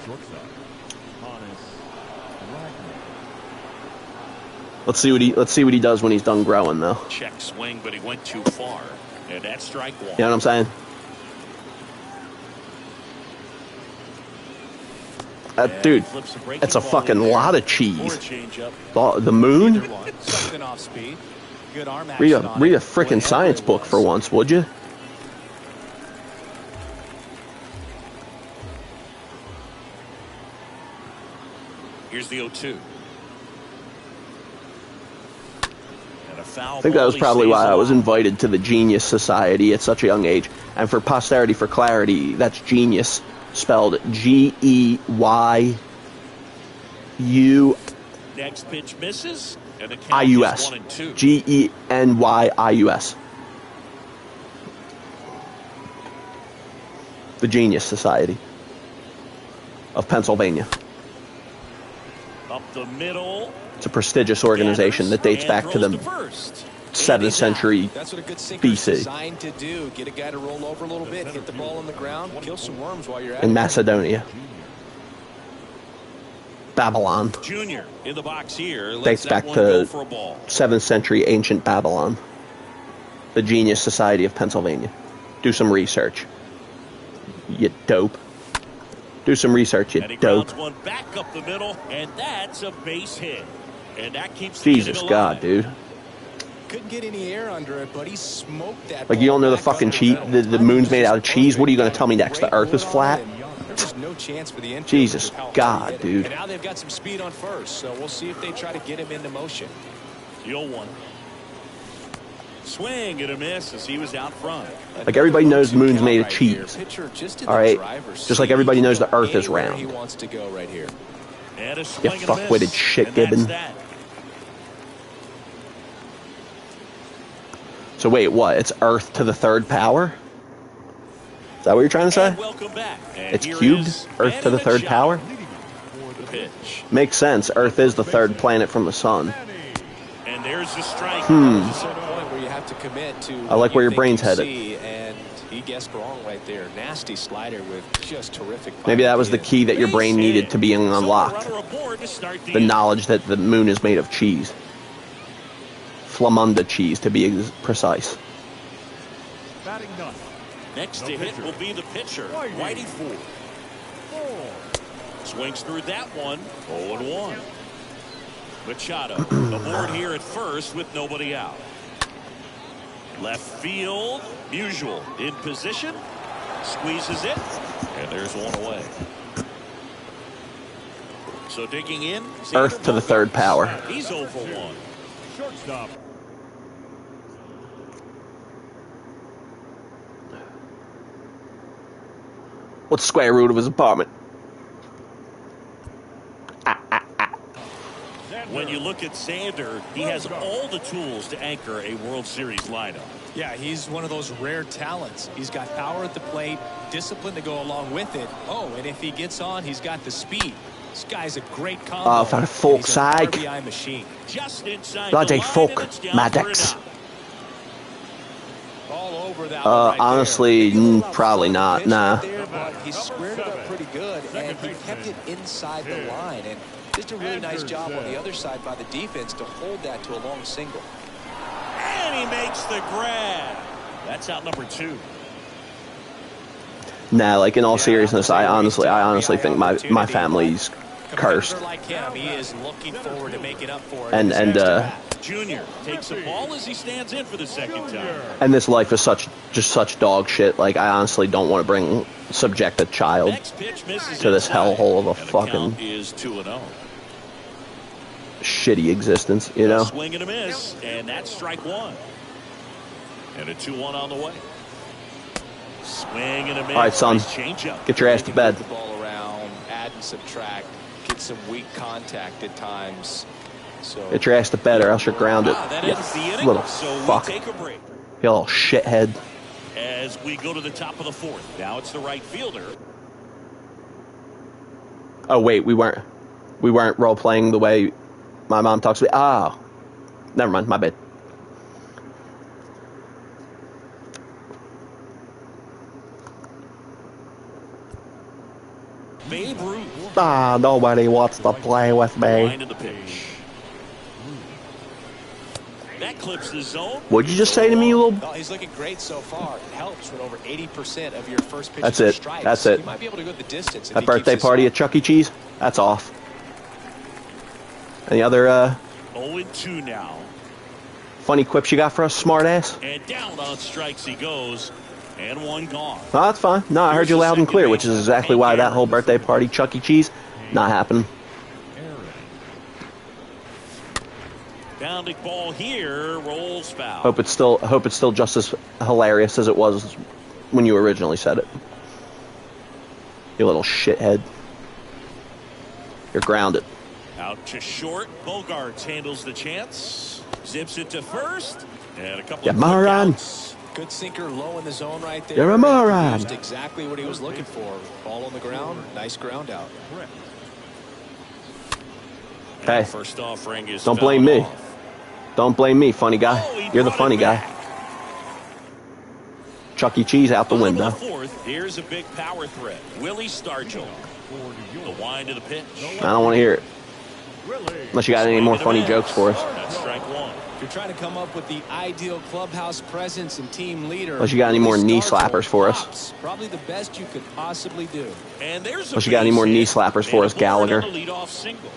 Let's see what he does when he's done growing, though. Check swing, but he went too far, and that's strike one. You know what I'm saying? Dude, it's a fucking lot of cheese. The moon? Read a frickin' science book for once, would you? Here's the 0-2. I think that was probably why I was invited to the Genius Society at such a young age. And for posterity, for clarity, that's genius spelled G-E-Y-U. Next pitch misses, and the count I-U-S. is 1-2. G-E-N-Y-I-U-S. The Genius Society of Pennsylvania. Up the middle. It's a prestigious organization that dates back to the 7th century That's what a good sinker is BC. designed to do. Get a guy to roll over a little bit, hit the ball on the ground, kill some worms while you're at in it. Macedonia. Babylon. Junior in the box here. Dates back to 7th century ancient Babylon. The Genius Society of Pennsylvania. Do some research. You dope. Do some research, you And he dope. grounds one back up the middle, and that's a base hit. And that keeps Jesus God, dude. Couldn't get any air under it, but he smoked that. Like, you don't know the ball fucking back cheese. under The moon's made out of cheese. What are you going to tell me next? The earth is flat? There's no chance for the infield Jesus with how hard God, he hit it. dude. And now they've got some speed on first, so we'll see if they try to get him into motion. The 0-1. Swing and a miss as he was out front. Like, everybody knows the moon's made of cheese. All right? Just like everybody knows the earth is round. He wants to go right here. And a You swing and a fuck-witted miss, shit, and that's Gibbon. that. So wait, what? It's Earth to the third power? Is that what you're trying to say? And welcome back. And It's here cubed? is Earth to the Manny third Machado. power? Pitch. Makes sense. Earth is the third planet from the sun. And there's the strike. There's a certain point where you have to commit to I like what where you your think brain's you headed. see, and he guessed wrong right there. Nasty slider with just terrific. Maybe that was the power. key that your brain needed to be unlocked. So a runner aboard to start The knowledge that the moon is made of cheese. Flamunda cheese, to be precise. Batting ninth. Next to hit will be the pitcher, Whitey Ford. Swings through that one, 0-1. Machado aboard here at first with nobody out. Left field, Musial in position, squeezes it, and there's one away. So digging in, Earth to the third power. He's 0 for 1. Shortstop. What's the square root of his apartment? When you look at Sander, he has all the tools to anchor a World Series lineup. Yeah, he's one of those rare talents. He's got power at the plate, discipline to go along with it. Oh, and if he gets on, he's got the speed. This guy's a great combo. Oh, for fuck's He's an sake. RBI machine. Just inside Bloody the line, fuck, and it's down Maddox. for an out. All over that one right Honestly, there. Maybe a little probably outside not, the pitch nah. right there, but he squared it up pretty good, and he kept it inside the line. And just a really nice job on the other side by the defense to hold that to a long single. And he makes the grab. That's out number 2. Nah, like in all seriousness, I honestly think my family's cursed. Competitor like him, he is looking forward to making up for it. And- in this and, next at-bat. Junior takes the ball as he stands in for the second time. And this life is just such dog shit. Like, I honestly don't want to subject a child Next pitch misses to this inside, hellhole of a and the fucking count is 2-0. shitty existence, you know? Swing and a miss, and that's strike 1. And a 2-1 on the way. Swing and a miss. All right, son. Nice changeup. Get your ass to bed. The ball around, add and subtract, get some weak contact at times. So Get your ass to bed or else you're grounded. That You ends the inning, little so fuck. we take a break. You little shithead. As we go to the top of the 4th. Now it's the right fielder. Oh, wait, we weren't role-playing the way my mom talks to me. Oh. Never mind, my bad. Babe Ruth. Nobody wants to play with me. Line of the pitch. That clips the zone. What'd you just say to me, you little... Well, he's looking great so far. It helps when over 80% of your first pitches That's are it. strikes. That's it. He might be able to go the distance. If That he birthday keeps this party up. at Chuck E. Cheese? That's off. Any other 0-2 now. funny quips you got for us, smart ass? And down on strikes he goes. And one gone. No, that's fine. No, I heard you loud and clear, which is exactly why that whole birthday party, Chuck E. Cheese, not happening. Bounding ball here. Rolls foul. Hope it's still just as hilarious as it was when you originally said it. You little shithead. You're grounded. Out to short. Bogarts handles the chance. Zips it to first. And a couple Yeah, of moron. quick outs. Good sinker low in the zone right there. You're a moron. Used exactly what he was looking for. Ball on the ground. Nice ground out. Hey, First offering is don't blame me. off. Don't blame me, funny guy. Oh, he You're the brought funny it guy. back. Chuck E. Cheese out the Bottom window. of the 4th, here's a big power threat. Willie Stargell. The wind of the pitch. I don't want to hear it. Unless you got any more funny jokes for us. That's strike 1. If you're trying to come up with the ideal clubhouse presence and team leader, Unless you got any more knee slappers for us. Pops, probably the best you could possibly do. And there's a Unless you got any more base knee hit. slappers for us, And a board Gallagher. on the leadoff single.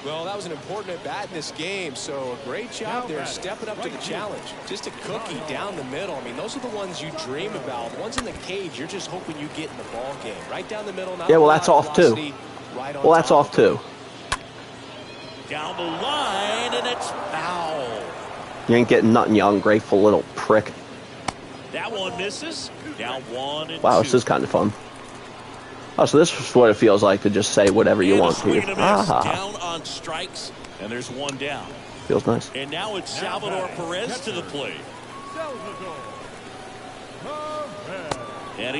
Well, that was an important at bat in this game, so a great job there stepping up to the challenge. Just a cookie down the middle. I mean, those are the ones you dream about. Ones in the cage, you're just hoping you get in the ball game. Right down the middle. Not Yeah, well, a lot that's of off, too. velocity, right on Well, that's top off of too. Down the line, and it's foul. You ain't getting nothing, you ungrateful little prick. That one misses. Down 1 and Wow, 2. this is kind of fun. Oh, so this is what it feels like to just say whatever you And a want swing to. and a miss. Ah, Down on strikes, and there's one down. feels nice. And now it's Salvador Perez to the plate.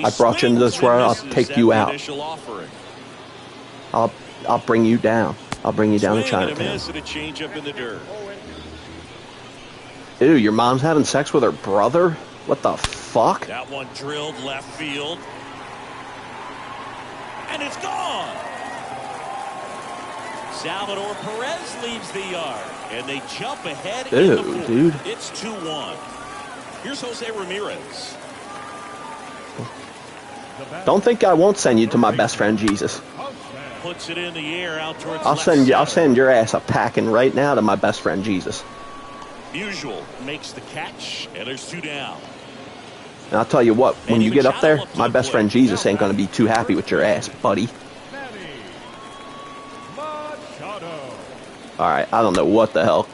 I brought you into this world. I'll take you out. I'll bring you down. I'll bring you down to Chinatown. Ew, your mom's having sex with her brother? What the fuck? That one drilled left field. And it's gone. Salvador Perez leaves the yard. And they jump ahead. Ew, dude. It's 2-1. Here's Jose Ramirez. Don't think I won't send you to my best friend Jesus. Puts it in the air out towards I'll send your ass a packing right now to my best friend Jesus. Usual makes the catch, and there's 2 down. And I'll tell you what, when you get up there, my best friend Jesus ain't gonna be too happy with your ass, buddy. Alright, I don't know what the hell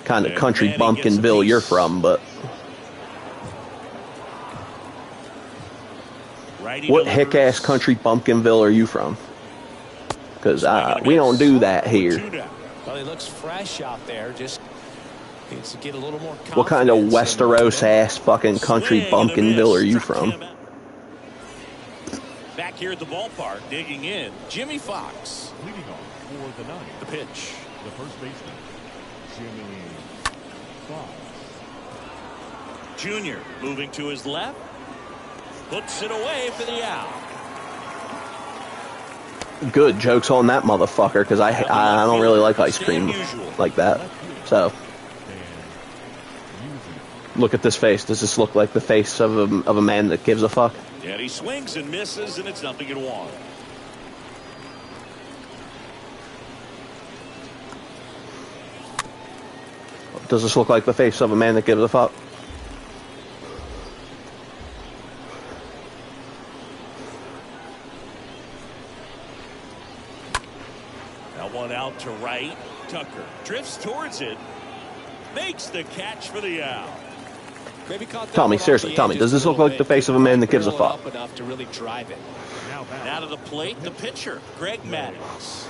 kind of country bumpkinville you're from, but what hick-ass country bumpkinville are you from? Because we don't do that here. Well, he looks fresh out there. Just needs to get a little more confidence. What kind of Westeros-ass fucking country bumpkinville are you from? Back here at the ballpark, digging in, Jimmy Fox. Leading off for the ninth. The pitch. The first baseman, Jimmy Fox. Junior moving to his left. Puts it away for the out. Good jokes on that motherfucker, because I don't really like ice cream like that. So, look at this face. Does this look like the face of a man that gives a fuck? Yeah, he swings and misses, and it's 0-1. Does this look like the face of a man that gives a fuck? That one out to right. Tucker drifts towards it. Makes the catch for the out. Tell me, seriously, tell me, does this look like the face of a man that gives a fuck? Enough to really drive it. Now to the plate, the pitcher, Greg Maddux.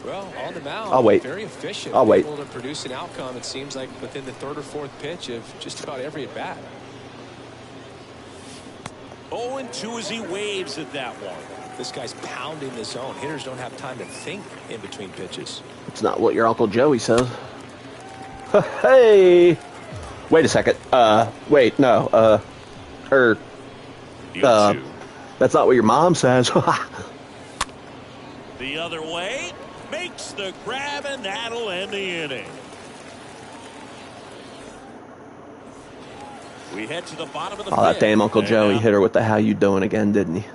Well, on the mound, I'll wait. very efficient. I'll wait. Able to produce an outcome, it seems like, within the 3rd or 4th pitch of just about every at bat. 0-2 as he waves at that one. This guy's pounding the zone. Hitters don't have time to think in between pitches. It's not what your Uncle Joey says. Hey! Wait a second. Wait, no. That's not what your mom says. The other way. Makes the grab, and that'll end the inning. We head to the bottom of the Oh, that damn Uncle Joey hit her with the how you doing again, didn't he?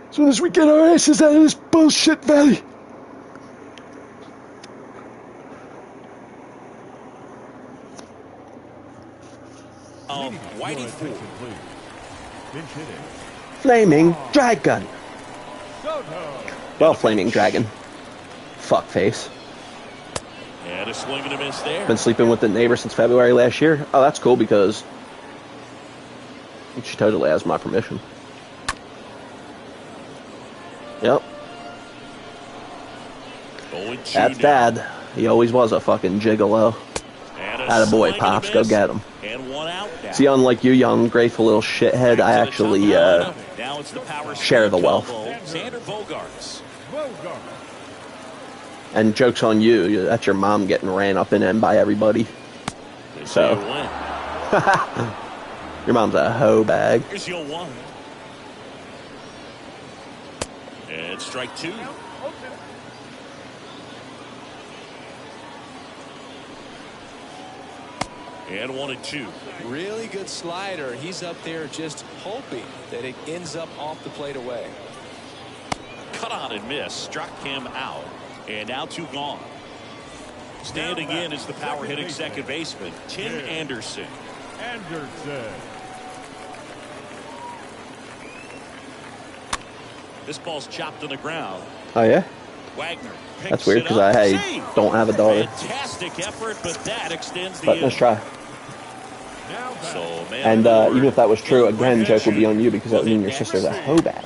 As soon as we get our asses out of this bullshit valley. Whitey Ford. Flaming Dragon. Well, Flaming Dragon. Fuckface. And a swing and a miss there. Been sleeping with the neighbor since February last year. Oh, that's cool because she totally has my permission. Yep. That's Dad. He always was a fucking gigolo. Attaboy, Pops. Go get him. See, unlike you, young, grateful little shithead, I actually share the wealth. And joke's on you. That's your mom getting ran up and in by everybody. So, your mom's a hoe bag. Here's your one. And strike 2. And 1-2. Really good slider. He's up there just hoping that it ends up off the plate away. Cut on and miss. Struck him out. And now 2 gone. Standing in is the power hitting second baseman, Tim Anderson. This ball's chopped on the ground. Oh, yeah? Wagner. That's weird because I don't have a daughter. Fantastic effort, but that extends the But let's try. So, and even if that was true, again, joke would be on you because that would mean your sister's a hoe bag.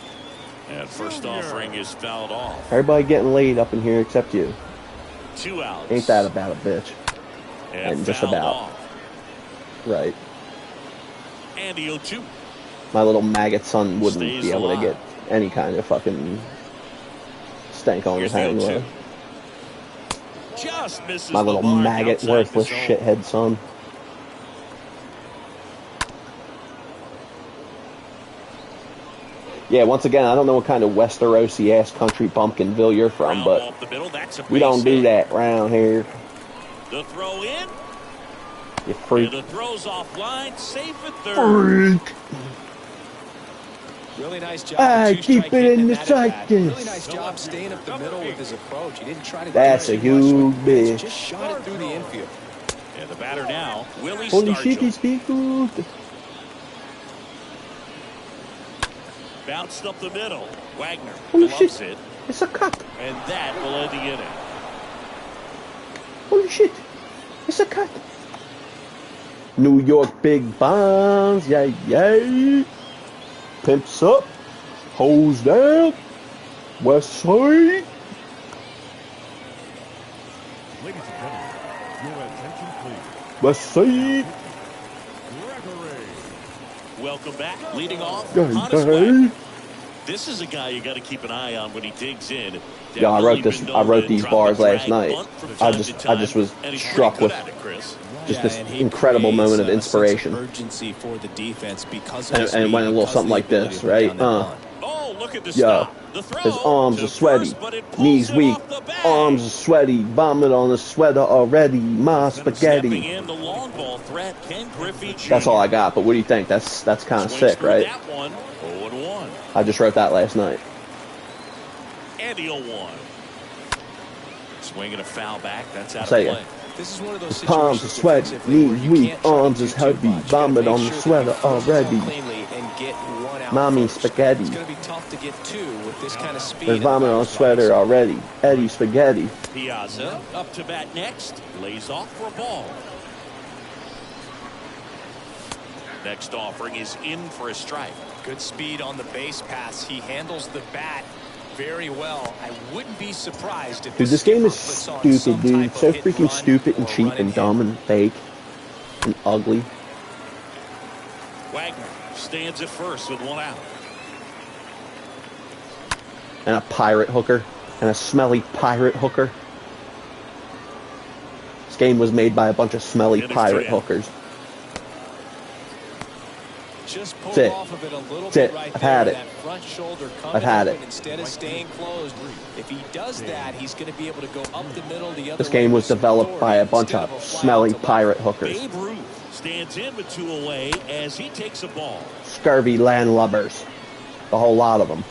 And first offering is fouled off. Everybody getting laid up in here except you. 2 outs. Ain't that about a bitch? And just about. Off. Right. And the 0-2. My little maggot son wouldn't Stays be able alive. to get any kind of fucking stank on his Here's the hand. 0-2. Just misses My little the mark maggot, outside worthless the zone. shithead son. Yeah, once again, I don't know what kind of Westerosi ass country bumpkinville you're from, Round but off the middle. That's a we don't base do hit. that around here. The throw in. You freak. And the throw's offline. Safe at third. Freak. Really nice job. I keep it in the Really circus. nice job staying up the middle with his approach. He didn't try to That's do a too much huge with the pitch, bitch. just shot it through the infield. And the batter now, Willie Holy shit, Stargell. he's big good. Bounced up the middle. Wagner Holy gloves shit. it. It's a cut. And that will end the inning. Holy shit. It's a cut. New York big bombs. Yay, yay. Pimps up. Hose down. West side. Ladies and gentlemen, your attention please. West side. Gregory. Welcome back. Leading off, Yay, Honest yay. Wagner. This is a guy you got to keep an eye on when he digs in. Yeah, I wrote these bars last night. I just was struck with just this incredible moment of inspiration. Urgency for the defense because And it went a little something like this, right? Oh, look at the Yo, stop. The throw his arms to are sweaty, first, but it pulls knees it weak, off the bag. arms are sweaty, vomit on the sweater already, my Stepping spaghetti. in, the long ball threat, Ken Griffey Jr. That's all I got, but what do you think? That's kind of Swings sick, through right? That one, 0-1. I just wrote that last night. And the 0-1. Swinging a foul back. That's out of Say play. it. This is one of those Palms are situations sweaty, defensively where knees you weak, can't try to arms do is too heavy, much. You gotta vomit make on the sure that sweater you close the already. zone cleanly and get one out Mommy first. spaghetti. It's going to be tough to get two with this kind of speed. There's vomit on the sweater already. Eddie spaghetti. Piazza up to bat next. Lays off for a ball. Next offering is in for a strike. Good speed on the base pass. He handles the bat very well. I wouldn't be surprised if Dude, this game is stupid, dude. So freaking stupid and cheap and dumb and fake and ugly. Wagner stands at first with 1 out. And a pirate hooker. And a smelly pirate hooker. This game was made by a bunch of smelly pirate hookers. Just pulled That's it. off of it a little That's bit it. right I've there. had it. That front shoulder coming I've had open it. instead of staying closed. If he does that, he's going to be able to go up the middle the other This game way was with some developed by a bunch authority of instead a fly smelly out to left. pirate hookers. Babe Ruth stands in with 2 away as he takes a ball. Scurvy landlubbers. The whole lot of them.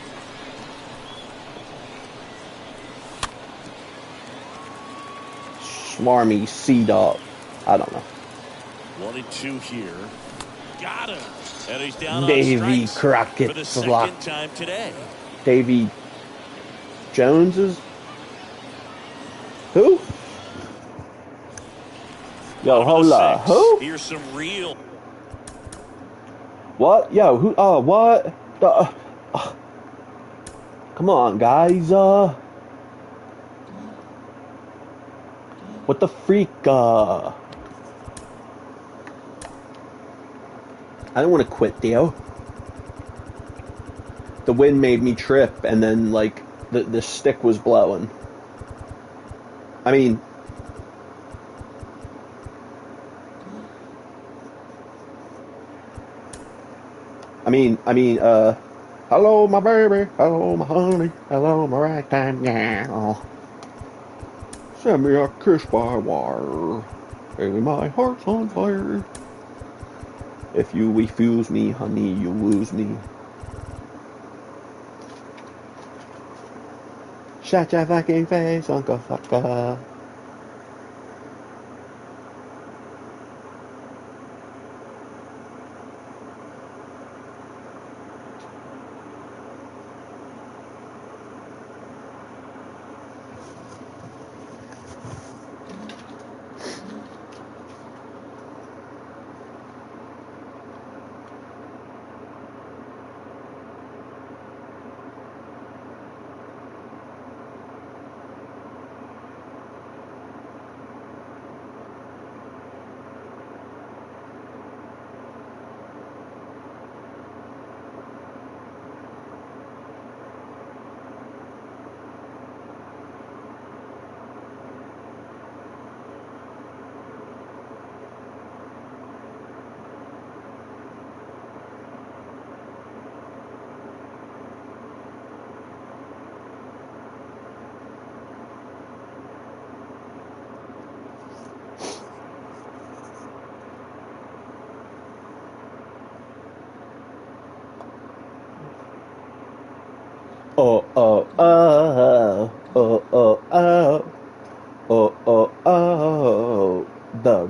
Swarmy sea dog. I don't know. 1-2 here. Got him. And he's down Davy on strikes Crockett for the Flock. second time today. Davy Jones's? Who? Yo, hold up. Who? Here's some real. What? Yo, who? What? Come on, guys. What the freak? I don't want to quit, Theo. The wind made me trip, and then, like, the stick was blowing. I mean... hello, my baby. Hello, my honey. Hello, my ragtime gal. Send me a kiss by wire. Baby, my heart's on fire. If you refuse me, honey, you lose me. Shut your fucking face, Uncle Fucker. Oh, oh, oh, oh, oh, oh, oh, oh,